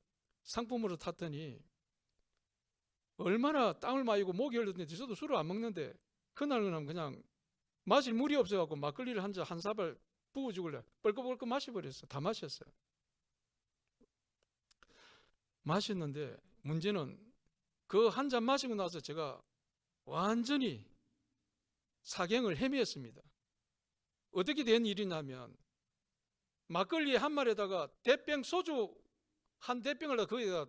상품으로 탔더니 얼마나 땀을 마시고 목이 흘렀는데, 저도 술을 안 먹는데 그날은 그냥 마실 물이 없어갖고 막걸리를 한 사발 부어 죽을래 뻘끔뻘끔 마셔버렸어. 다 마셨어요. 마셨는데 문제는 그 한 잔 마시고 나서 제가 완전히 사경을 헤매었습니다. 어떻게 된 일이냐면, 막걸리 한 마리에다가 대병 소주 한 대병을 거기다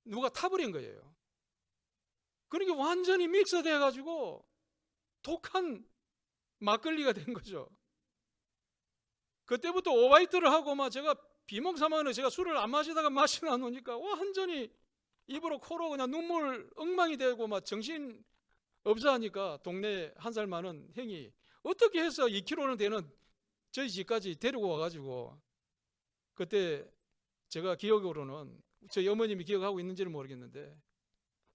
누가 타버린 거예요. 그러니까 완전히 믹스돼 가지고 독한 막걸리가 된 거죠. 그때부터 오바이트를 하고 막 제가 비몽사몽으로 제가 술을 안 마시다가 마시나 놓으니까 완전히 입으로 코로 그냥 눈물 엉망이 되고 막 정신 없어 하니까 동네 한 살 많은 형이 어떻게 해서 2km는 되는 저희 집까지 데리고 와가지고, 그때 제가 기억으로는 저희 어머님이 기억하고 있는지는 모르겠는데,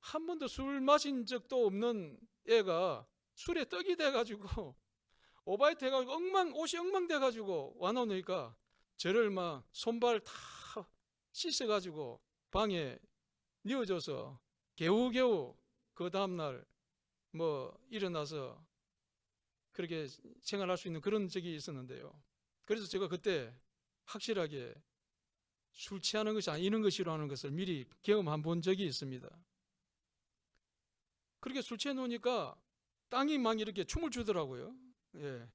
한 번도 술 마신 적도 없는 애가 술에 떡이 돼가지고 오바이트 해가지고 옷이 엉망 돼가지고 와놓으니까 저를 막 손발 다 씻어가지고 방에 뉘어져서 겨우겨우 그 다음날 일어나서 그렇게 생활할 수 있는 그런 적이 있었는데요. 그래서 제가 그때 확실하게 술 취하는 것이 아니는 것이라는 것을 미리 경험한 본 적이 있습니다. 그렇게 술 취해 놓으니까 땅이 막 이렇게 춤을 추더라고요. 예.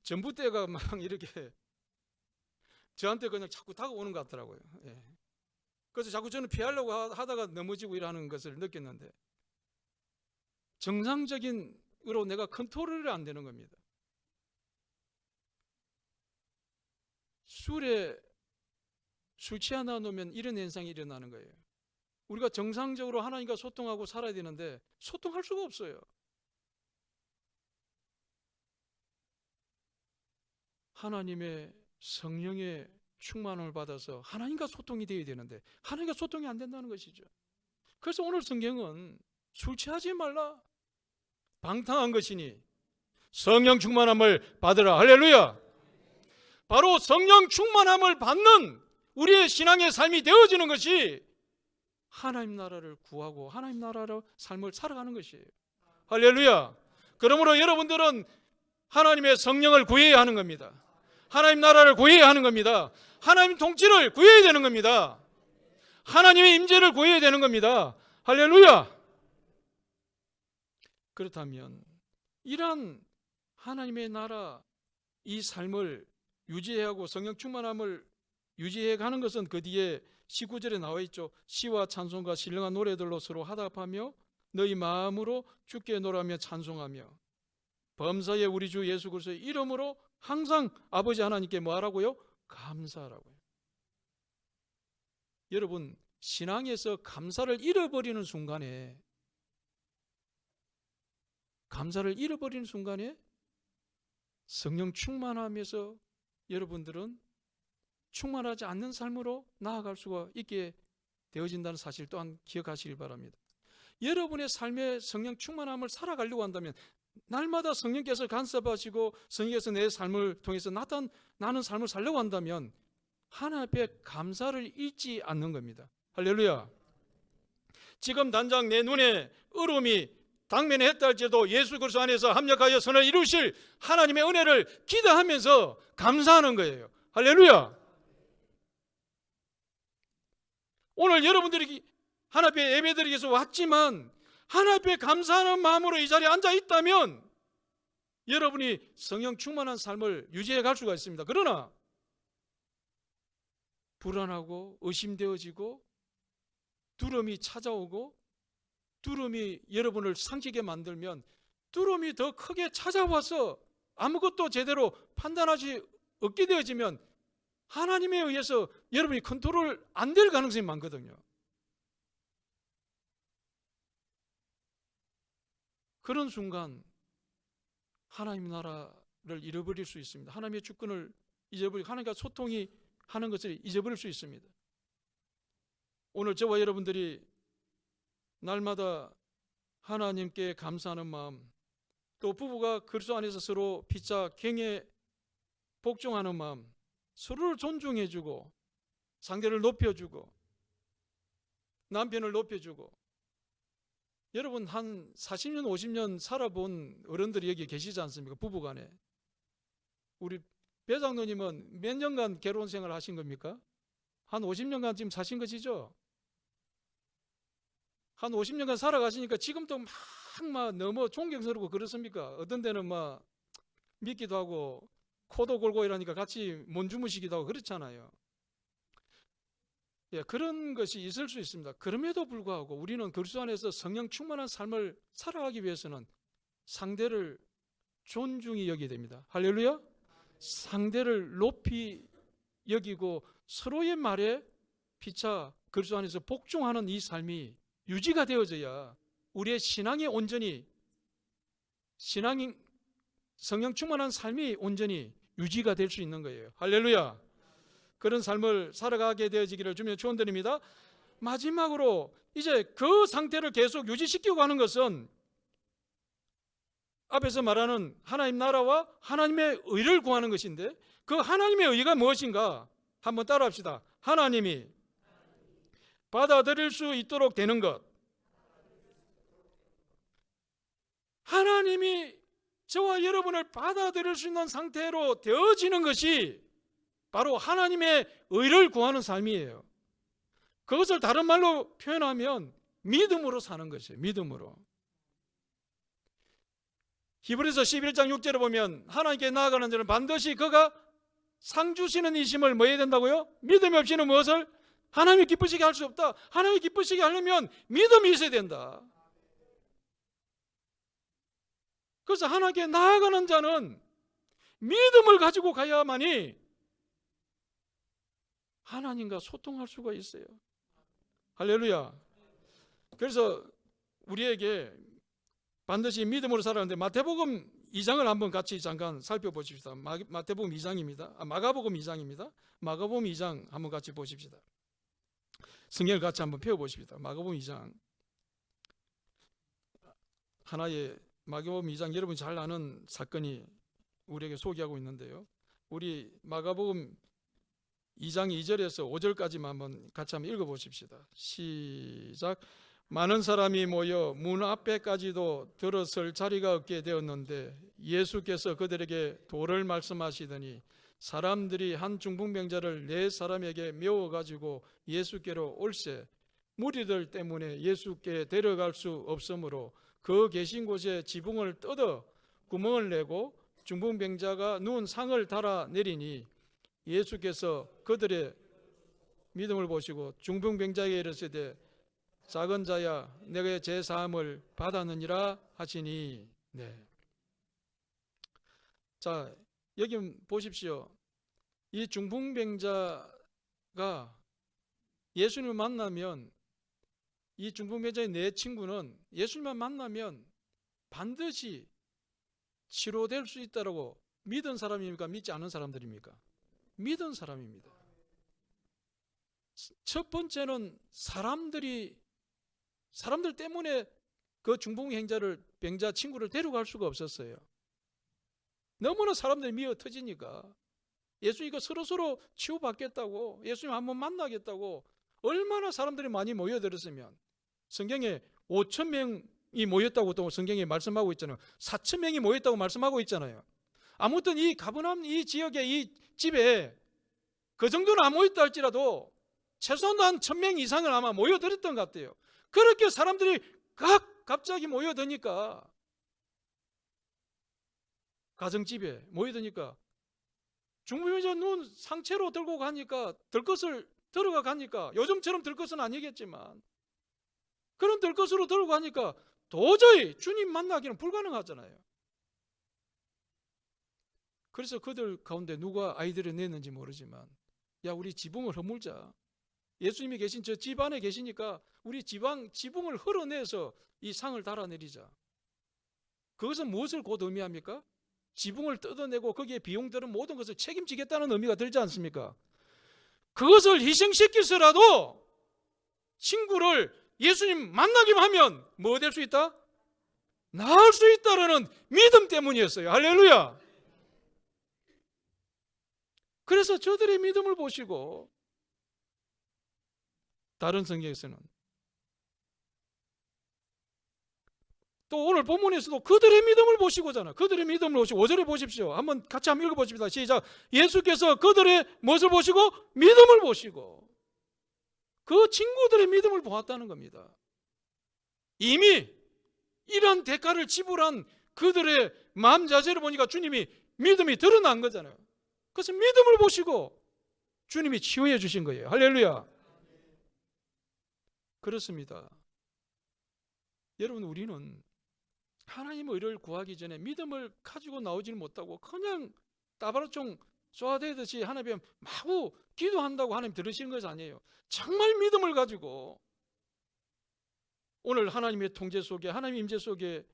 전봇대가 막 이렇게 저한테 그냥 자꾸 다가오는 것 같더라고요. 예. 그래서 자꾸 저는 피하려고 하다가 넘어지고 이러는 것을 느꼈는데, 정상적인으로 내가 컨트롤이 안 되는 겁니다. 술 취하나 놓으면 이런 현상이 일어나는 거예요. 우리가 정상적으로 하나님과 소통하고 살아야 되는데 소통할 수가 없어요. 하나님의 성령의 충만을 받아서 하나님과 소통이 되어야 되는데 하나님과 소통이 안 된다는 것이죠. 그래서 오늘 성경은 술 취하지 말라, 방탕한 것이니 성령 충만함을 받으라. 할렐루야. 바로 성령 충만함을 받는 우리의 신앙의 삶이 되어지는 것이 하나님 나라를 구하고 하나님 나라로 삶을 살아가는 것이에요. 할렐루야. 그러므로 여러분들은 하나님의 성령을 구해야 하는 겁니다. 하나님 나라를 구해야 하는 겁니다. 하나님 통치를 구해야 되는 겁니다. 하나님의 임재를 구해야 되는 겁니다. 할렐루야. 그렇다면 이러한 하나님의 나라, 이 삶을 유지하고 성령 충만함을 유지해 가는 것은 그 뒤에 19절에 나와 있죠. 시와 찬송과 신령한 노래들로 서로 화답하며 너희 마음으로 주께 노래하며 찬송하며 범사의 우리 주 예수 그리스도의 이름으로 항상 아버지 하나님께 뭐 하라고요? 감사하라고요. 여러분, 신앙에서 감사를 잃어버리는 순간에 성령 충만하면서 여러분들은 충만하지 않는 삶으로 나아갈 수가 있게 되어진다는 사실 또한 기억하시길 바랍니다. 여러분의 삶의 성령 충만함을 살아가려고 한다면 날마다 성령께서 간섭하시고 성령께서 내 삶을 통해서 나타나는 삶을 살려고 한다면 하나님 앞에 감사를 잊지 않는 겁니다. 할렐루야. 지금 당장 내 눈에 어려움이 당면했다 할지라도 예수 그리스도 안에서 합력하여 선을 이루실 하나님의 은혜를 기대하면서 감사하는 거예요. 할렐루야. 오늘 여러분들이 하나님 앞에 예배드리기 위해서 왔지만 하나님 앞에 감사하는 마음으로 이 자리에 앉아 있다면 여러분이 성령 충만한 삶을 유지해 갈 수가 있습니다. 그러나 불안하고 의심되어지고 두려움이 찾아오고 두려움이 여러분을 삼키게 만들면 두려움이 더 크게 찾아와서 아무것도 제대로 판단하지 없게 되어지면 하나님에 의해서 여러분이 컨트롤 안 될 가능성이 많거든요. 그런 순간 하나님 나라를 잃어버릴 수 있습니다. 하나님의 주권을 잊어버리고 하나님과 소통이 하는 것을 잊어버릴 수 있습니다. 오늘 저와 여러분들이 날마다 하나님께 감사하는 마음, 또 부부가 그리스도 안에서 서로 피차 경에 복종하는 마음, 서로를 존중해주고 상대를 높여주고 남편을 높여주고, 여러분 한 40년 50년 살아본 어른들이 여기 계시지 않습니까? 부부간에. 우리 배장로님은 몇 년간 결혼 생활 하신 겁니까? 한 50년간 지금 사신 것이죠? 한 50년간 살아가시니까 지금도 막 너무 존경스럽고 그렇습니까? 어떤 데는 막 믿기도 하고 코도 골고 이러니까 같이 못 주무시기도 하고 그렇잖아요. 예, 그런 것이 있을 수 있습니다. 그럼에도 불구하고 우리는 그리스도 안에서 성령 충만한 삶을 살아가기 위해서는 상대를 존중히 여기게 됩니다. 할렐루야. 상대를 높이 여기고 서로의 말에 피차 그리스도 안에서 복종하는 이 삶이 유지가 되어져야 우리의 신앙이 온전히, 성령 충만한 삶이 온전히 유지가 될 수 있는 거예요. 할렐루야. 그런 삶을 살아가게 되어지기를 주며 축원드립니다. 마지막으로 이제 그 상태를 계속 유지시키고 가는 것은 앞에서 말하는 하나님 나라와 하나님의 의를 구하는 것인데, 그 하나님의 의가 무엇인가 한번 따라합시다. 하나님이 받아들일 수 있도록 되는 것. 하나님이 저와 여러분을 받아들일 수 있는 상태로 되어지는 것이 바로 하나님의 의를 구하는 삶이에요. 그것을 다른 말로 표현하면 믿음으로 사는 것이에요. 믿음으로. 히브리서 11장 6절에 보면 하나님께 나아가는 자는 반드시 그가 상 주시는 이심을 뭐 해야 된다고요? 믿음이 없이는 무엇을? 하나님이 기쁘시게 할 수 없다. 하나님이 기쁘시게 하려면 믿음이 있어야 된다. 그래서 하나님께 나아가는 자는 믿음을 가지고 가야만이 하나님과 소통할 수가 있어요. 할렐루야. 그래서 우리에게 반드시 믿음으로 살아가는데 마태복음 2장을 한번 같이 잠깐 살펴보십시다. 마태복음 2장입니다. 마가복음 2장입니다. 마가복음 2장 한번 같이 보십시다. 성경을 같이 한번 펴보십시다. 마가복음 2장. 하나의 마가복음 2장 여러분이 잘 아는 사건이 우리에게 소개하고 있는데요. 우리 마가복음 2장 2절에서 5절까지만 한번 같이 한번 읽어보십시다. 시작. 많은 사람이 모여 문 앞에까지도 들어설 자리가 없게 되었는데 예수께서 그들에게 도를 말씀하시더니 사람들이 한 중풍병자를 4사람에게 메워가지고 예수께로 올세 무리들 때문에 예수께 데려갈 수 없으므로 그 계신 곳에 지붕을 뜯어 구멍을 내고 중풍병자가 누운 상을 달아 내리니 예수께서 그들의 믿음을 보시고 중풍병자에게 이르시되 작은 자야 내가 제 사함을 받았느니라 하시니. 네. 자, 여기 보십시오. 이 중풍병자가 예수님을 만나면, 이 중풍병자의 네 친구는 예수님만 만나면 반드시 치료될 수 있다고 믿은 사람입니까? 믿지 않은 사람들입니까? 믿은 사람입니다. 첫 번째는 사람들 때문에 그 병자 친구를 데려갈 수가 없었어요. 너무나 사람들이 미어 터지니까 예수님이 서로 치유받겠다고, 예수님 한번 만나겠다고 얼마나 사람들이 많이 모여들었으면, 성경에 5,000명이 모였다고 또 성경에 말씀하고 있잖아요. 4,000명이 모였다고 말씀하고 있잖아요. 아무튼 이 가버나움 이 지역의 이 집에 그 정도는 안 모였다 할지라도 최소한 한 1,000명 이상은 아마 모여들었던 것 같아요. 그렇게 사람들이 갑자기 모여드니까, 가정집에 모여드니까 중부병자 눈 상체로 들고 가니까, 들것을 들어가 가니까, 요즘처럼 들것은 아니겠지만 그런 들것으로 들고 가니까 도저히 주님 만나기는 불가능하잖아요. 그래서 그들 가운데 누가 아이디어를 냈는지 모르지만, 야, 우리 지붕을 허물자. 예수님이 계신 저 집 안에 계시니까 우리 지붕을 흘러내서 이 상을 달아내리자. 그것은 무엇을 곧 의미합니까? 지붕을 뜯어내고 거기에 비용 드는 모든 것을 책임지겠다는 의미가 들지 않습니까? 그것을 희생시켜서라도 친구를 예수님 만나기만 하면 뭐 될 수 있다? 나을 수 있다라는 믿음 때문이었어요. 할렐루야. 그래서 저들의 믿음을 보시고, 다른 성경에서는 또 오늘 본문에서도 그들의 믿음을 보시고잖아요. 그들의 믿음을 보시고 5절에 보십시오. 같이 한번 읽어보십니다. 시작. 예수께서 그들의 무엇을 보시고? 믿음을 보시고, 그 친구들의 믿음을 보았다는 겁니다. 이미 이런 대가를 지불한 그들의 마음 자세를 보니까 주님이 믿음이 드러난 거잖아요. 그래서 믿음을 보시고 주님이 치유해 주신 거예요. 할렐루야. 그렇습니다. 여러분, 우리는 하나님의 의를 구하기 전에 믿음을 가지고 나오지는 못하고 그냥 따바라총 쏘아대듯이 하나님 마구 기도한다고 하나님 들으시는 것이 아니에요. 정말 믿음을 가지고 오늘 하나님의 통제 속에, 하나님의 임재 속에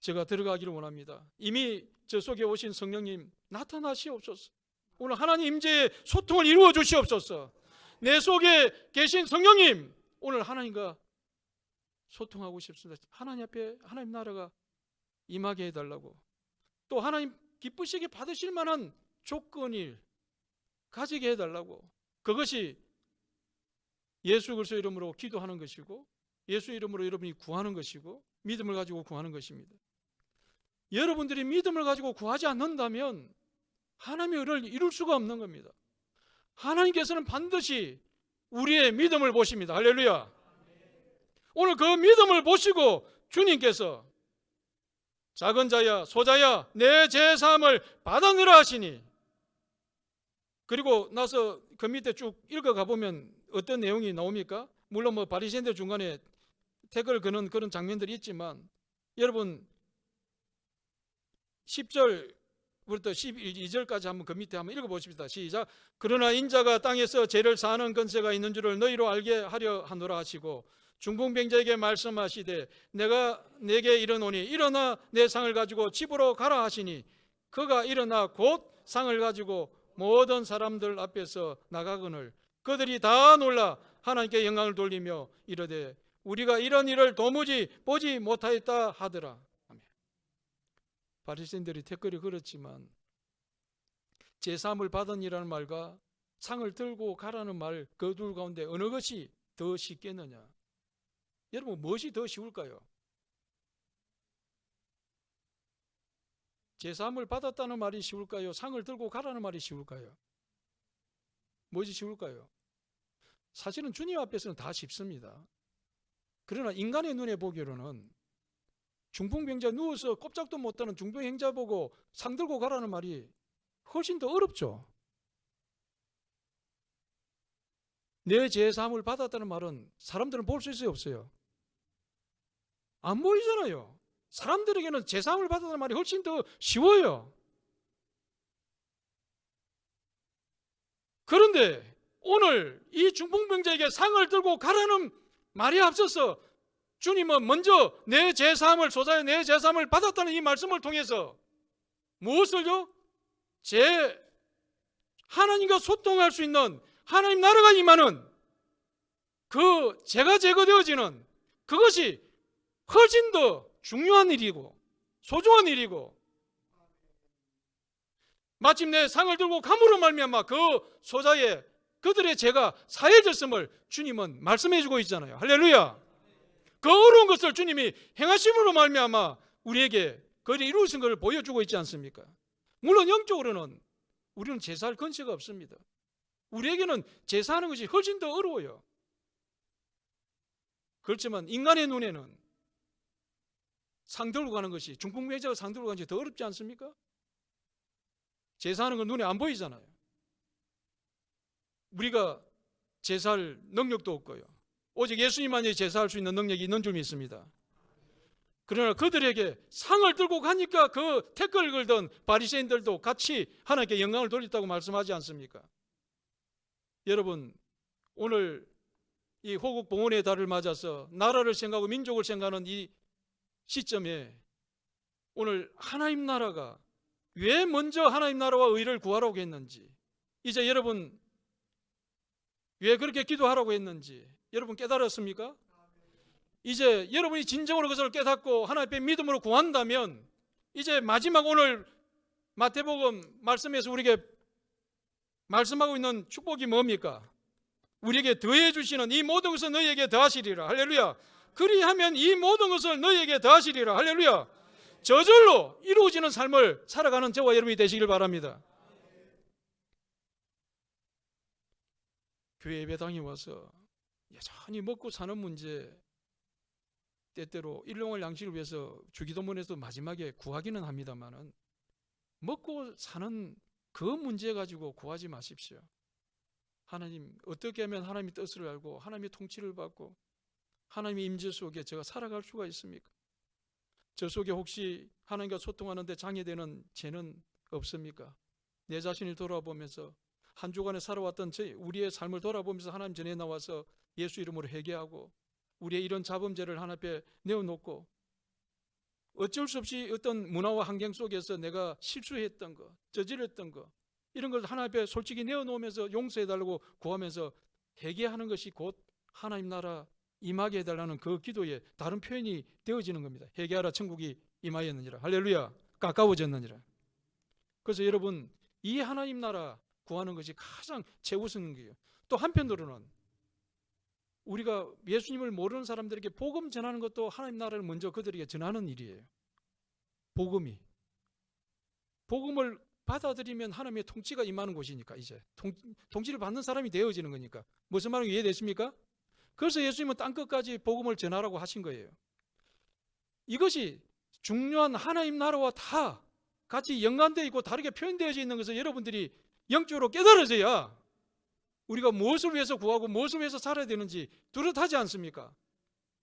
제가 들어가기를 원합니다. 이미 저 속에 오신 성령님 나타나시옵소서. 오늘 하나님 임재의 소통을 이루어 주시옵소서. 내 속에 계신 성령님, 오늘 하나님과 소통하고 싶습니다. 하나님 앞에 하나님 나라가 임하게 해달라고, 또 하나님 기쁘시게 받으실 만한 조건을 가지게 해달라고, 그것이 예수 그리스도 이름으로 기도하는 것이고 예수 이름으로 여러분이 구하는 것이고 믿음을 가지고 구하는 것입니다. 여러분들이 믿음을 가지고 구하지 않는다면 하나님의 의를 이룰 수가 없는 겁니다. 하나님께서는 반드시 우리의 믿음을 보십니다. 할렐루야. 오늘 그 믿음을 보시고 주님께서 작은 자야 소자야 내 죄사함을 받아내라 하시니, 그리고 나서 그 밑에 쭉 읽어가 보면 어떤 내용이 나옵니까? 물론 뭐 바리새인들 중간에 태클을 거는 그런 장면들이 있지만, 여러분 10절부터 12절까지 한번 그 밑에 한번 읽어보십시다. 시작. 그러나 인자가 땅에서 죄를 사하는 권세가 있는 줄을 너희로 알게 하려 하노라 하시고, 중풍병자에게 말씀하시되 내가 내게 이르노니 일어나 내 상을 가지고 집으로 가라 하시니, 그가 일어나 곧 상을 가지고 모든 사람들 앞에서 나가거늘 그들이 다 놀라 하나님께 영광을 돌리며 이르되 우리가 이런 일을 도무지 보지 못하였다 하더라. 아멘. 바리새인들이 댓글이 그렇지만 제사함을 받은이라는 말과 상을 들고 가라는 말, 그 둘 가운데 어느 것이 더 쉽겠느냐? 여러분, 무엇이 더 쉬울까요? 제사함을 받았다는 말이 쉬울까요? 상을 들고 가라는 말이 쉬울까요? 무엇이 쉬울까요? 사실은 주님 앞에서는 다 쉽습니다. 그러나 인간의 눈에 보기로는 중풍병자 누워서 꼼짝도 못하는 중풍행자 보고 상 들고 가라는 말이 훨씬 더 어렵죠. 내 제사함을 받았다는 말은 사람들은 볼 수 있어요, 없어요? 안 보이잖아요. 사람들에게는 제사함을 받았다는 말이 훨씬 더 쉬워요. 그런데 오늘 이 중풍병자에게 상을 들고 가라는 말이 앞서서 주님은 먼저 내 제사함을, 소자의 내 제사함을 받았다는 이 말씀을 통해서 무엇을요? 하나님과 소통할 수 있는, 하나님 나라가 임하는 그 죄가 제거되어지는 그것이 훨씬 더 중요한 일이고 소중한 일이고, 마침내 상을 들고 감으로 말미암아 그 소자의 그들의 죄가 사해졌음을 주님은 말씀해 주고 있잖아요. 할렐루야. 그 어려운 것을 주님이 행하심으로 말미암아 우리에게 그를 이루신 것을 보여주고 있지 않습니까? 물론 영적으로는 우리는 제사할 근처가 없습니다. 우리에게는 제사하는 것이 훨씬 더 어려워요. 그렇지만 인간의 눈에는 상 들고 가는 것이, 중풍매자가 상 들고 가는 것이 더 어렵지 않습니까? 제사하는 건 눈에 안 보이잖아요. 우리가 제사할 능력도 없고요. 오직 예수님만이 제사할 수 있는 능력이 있는 줄 믿습니다. 그러나 그들에게 상을 들고 가니까 그 태클을 걸던 바리새인들도 같이 하나님께 영광을 돌렸다고 말씀하지 않습니까? 여러분, 오늘 이 호국 봉헌의 달을 맞아서 나라를 생각하고 민족을 생각하는 이 시점에 오늘 하나님 나라가 왜 먼저 하나님 나라와 의를 구하라고 했는지, 이제 여러분 왜 그렇게 기도하라고 했는지 여러분 깨달았습니까? 이제 여러분이 진정으로 그것을 깨닫고 하나님 앞에 믿음으로 구한다면 이제 마지막 오늘 마태복음 말씀에서 우리에게 말씀하고 있는 축복이 뭡니까? 우리에게 더해 주시는 이 모든 것을 너희에게 더하시리라. 할렐루야. 그리하면 이 모든 것을 너희에게 더하시리라. 할렐루야. 저절로 이루어지는 삶을 살아가는 저와 여러분이 되시길 바랍니다. 교회 예배당에 와서 여전히 먹고 사는 문제, 때때로 일용할 양식을 위해서 주기도문에서 마지막에 구하기는 합니다만은 먹고 사는 그 문제 가지고 구하지 마십시오. 하나님, 어떻게 하면 하나님의 뜻을 알고 하나님의 통치를 받고 하나님의 임재 속에 제가 살아갈 수가 있습니까? 저 속에 혹시 하나님과 소통하는데 장애되는 죄는 없습니까? 내 자신을 돌아보면서 한 주간에 살아왔던 우리의 삶을 돌아보면서 하나님 전에 나와서 예수 이름으로 회개하고 우리의 이런 자범죄를 하나님 앞에 내어놓고 어쩔 수 없이 어떤 문화와 환경 속에서 내가 실수했던 거, 저질렀던 거, 이런 걸 하나님 앞에 솔직히 내어놓으면서 용서해달라고 구하면서 회개하는 것이 곧 하나님 나라 임하게 해달라는 그 기도의 다른 표현이 되어지는 겁니다. 회개하라 천국이 임하였느니라. 할렐루야. 가까워졌느니라. 그래서 여러분, 이 하나님 나라 구하는 것이 가장 최우선인 거예요. 또 한편으로는 우리가 예수님을 모르는 사람들에게 복음 전하는 것도 하나님 나라를 먼저 그들에게 전하는 일이에요. 복음을 받아들이면 하나님의 통치가 임하는 곳이니까, 이제 통치를 받는 사람이 되어지는 거니까. 무슨 말인지 이해됐습니까? 그래서 예수님은 땅끝까지 복음을 전하라고 하신 거예요. 이것이 중요한 하나님 나라와 다 같이 연관되어 있고 다르게 표현되어져 있는 것을 여러분들이 영적으로 깨달아져야 우리가 무엇을 위해서 구하고 무엇을 위해서 살아야 되는지 뚜렷하지 않습니까?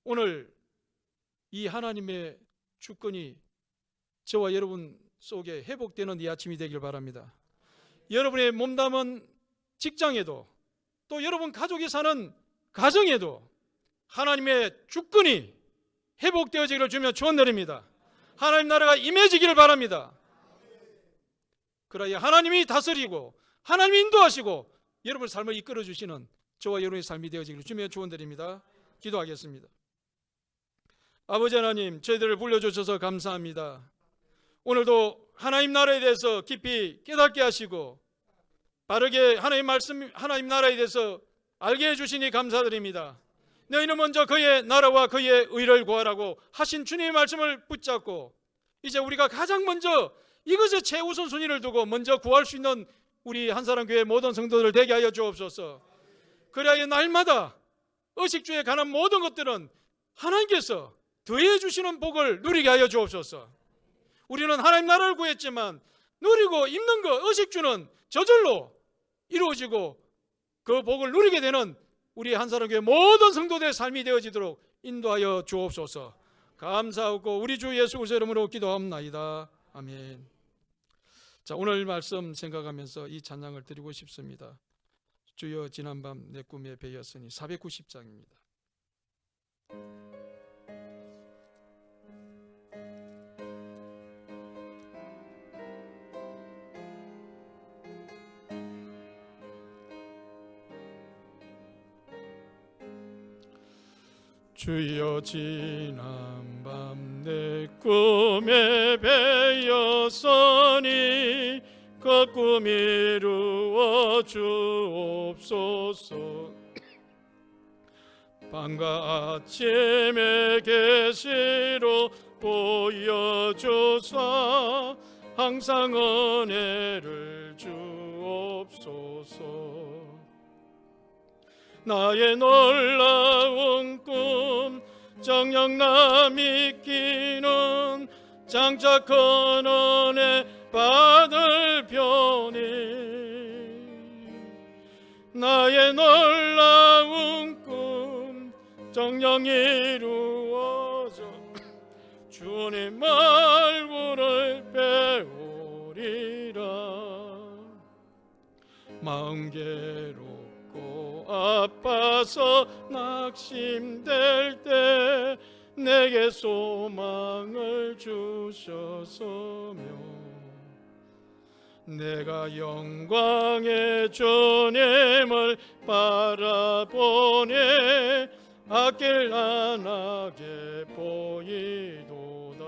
오늘 이 하나님의 주권이 저와 여러분 속에 회복되는 이 아침이 되길 바랍니다. 여러분의 몸담은 직장에도 또 여러분 가족이 사는 가정에도 하나님의 주권이 회복되어지기를 주며 축원드립니다. 하나님 나라가 임해지기를 바랍니다. 그래야 하나님이 다스리고 하나님이 인도하시고 여러분의 삶을 이끌어 주시는 저와 여러분의 삶이 되어지기를 주며 축원드립니다. 기도하겠습니다. 아버지 하나님, 저희들을 불러주셔서 감사합니다. 오늘도 하나님 나라에 대해서 깊이 깨닫게 하시고 바르게 하나님 말씀, 하나님 나라에 대해서 알게 해주시니 감사드립니다. 너희는 먼저 그의 나라와 그의 의를 구하라고 하신 주님의 말씀을 붙잡고 이제 우리가 가장 먼저 이것에 최우선 순위를 두고 먼저 구할 수 있는 우리 한사람교회 모든 성도들 되게 하여 주옵소서. 그래야 날마다 의식주에 관한 모든 것들은 하나님께서 더해 주시는 복을 누리게 하여 주옵소서. 우리는 하나님 나라를 구했지만 누리고 입는 것, 의식주는 저절로 이루어지고 그 복을 누리게 되는 우리 한사람교회 모든 성도들의 삶이 되어지도록 인도하여 주옵소서. 감사하고 우리 주 예수 그리스도 이름으로 기도합나이다. 아멘. 자, 오늘 말씀 생각하면서 이 찬양을 드리고 싶습니다. 주여 지난밤 내 꿈에 배였으니 490장입니다. 주여 지난밤 내 꿈에 배었으니 그 꿈 이루어 주옵소서. 밤과 아침에 계시로 보여주사 항상 은혜를 주옵소서. 나의 놀라운 꿈 정녕 남이 끼는 장차 큰 은혜 받을 편이 나의 놀라운 꿈 정녕 이루어져 주님 얼굴을 배우리라. 마음 괴롭고 아파서 낙심될 때 내게 소망을 주셨으며 내가 영광의 주님을 바라보니 앞길 환하게 보이도다.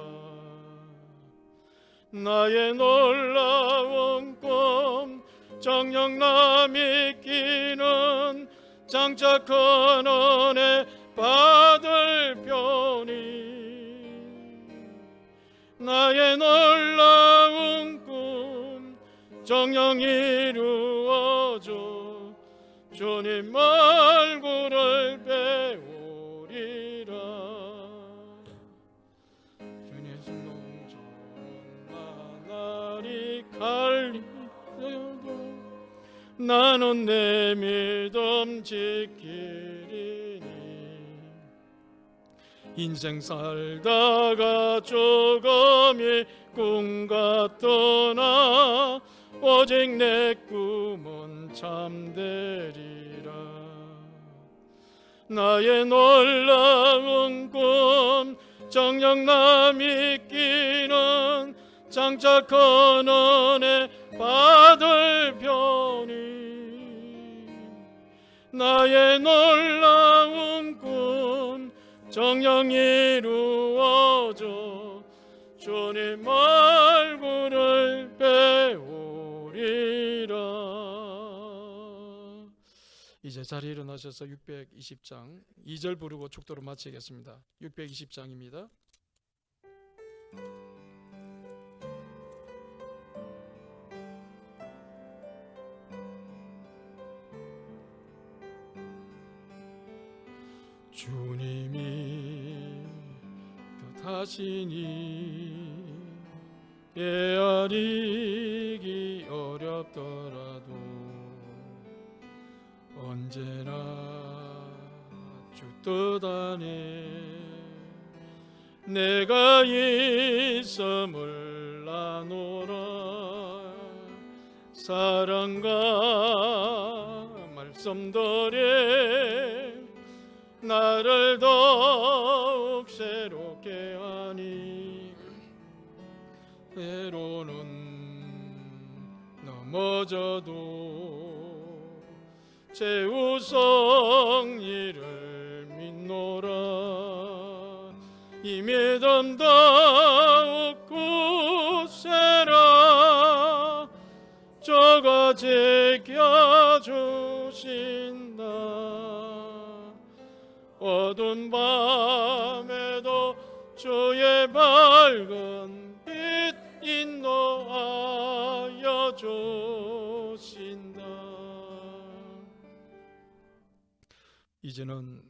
나의 놀라운 꿈 정녕 남이 끼는 장차 큰 은혜 받을 편이 나의 놀라운 꿈 정녕 이루어져 주님 얼굴을 배우리라. 주님 순종처럼 나날이 갈리려도 나는 내 믿음 지키리니 인생 살다가 조금이 꿈 같더나 오직 내 꿈은 참되리라. 나의 놀라운 꿈 정녕 남이 끼는 장차 큰 은혜 받을 편이 나의 놀라운 꿈 정녕 이루어져 주님 얼굴을 배우리라. 이제 자리에 일어나셔서 620장 2절 부르고 축도로 마치겠습니다. 620장입니다. 주님이 뜻하시니 헤아리기 어렵더라도 언제나 주 뜻 안에 내가 있음을 나누라. 사랑과 말씀들에 나를 더욱 새롭게 하니 때로는 넘어져도 제 우성이를 믿노라. 이 믿음 더욱 굳세라. 저가 지켜주신다. 어두운 밤에도 주의 밝은 빛 인도하여 주신다. 이제는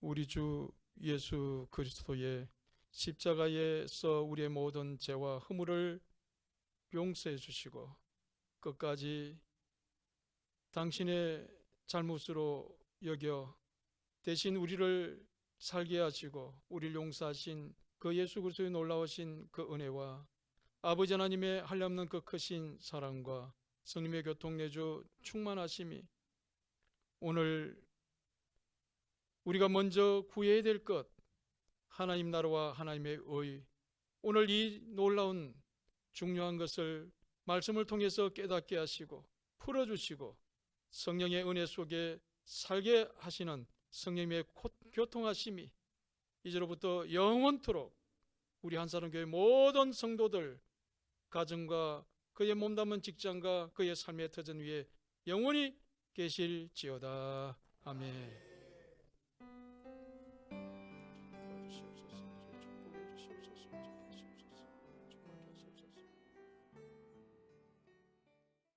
우리 주 예수 그리스도의 십자가에서 우리의 모든 죄와 허물을 용서해 주시고 끝까지 당신의 잘못으로 여겨 대신 우리를 살게 하시고 우리를 용서하신 그 예수 그리스도의 놀라우신 그 은혜와 아버지 하나님의 한량없는 그 크신 사랑과 성령의 교통 내주 충만하심이 오늘 우리가 먼저 구해야 될 것, 하나님 나라와 하나님의 의, 오늘 이 놀라운 중요한 것을 말씀을 통해서 깨닫게 하시고 풀어주시고 성령의 은혜 속에 살게 하시는 성령의 교통하심이 이제로부터 영원토록 우리 한사람교회 모든 성도들 가정과 그의 몸담은 직장과 그의 삶의 터전 위에 영원히 계실지어다. 아멘.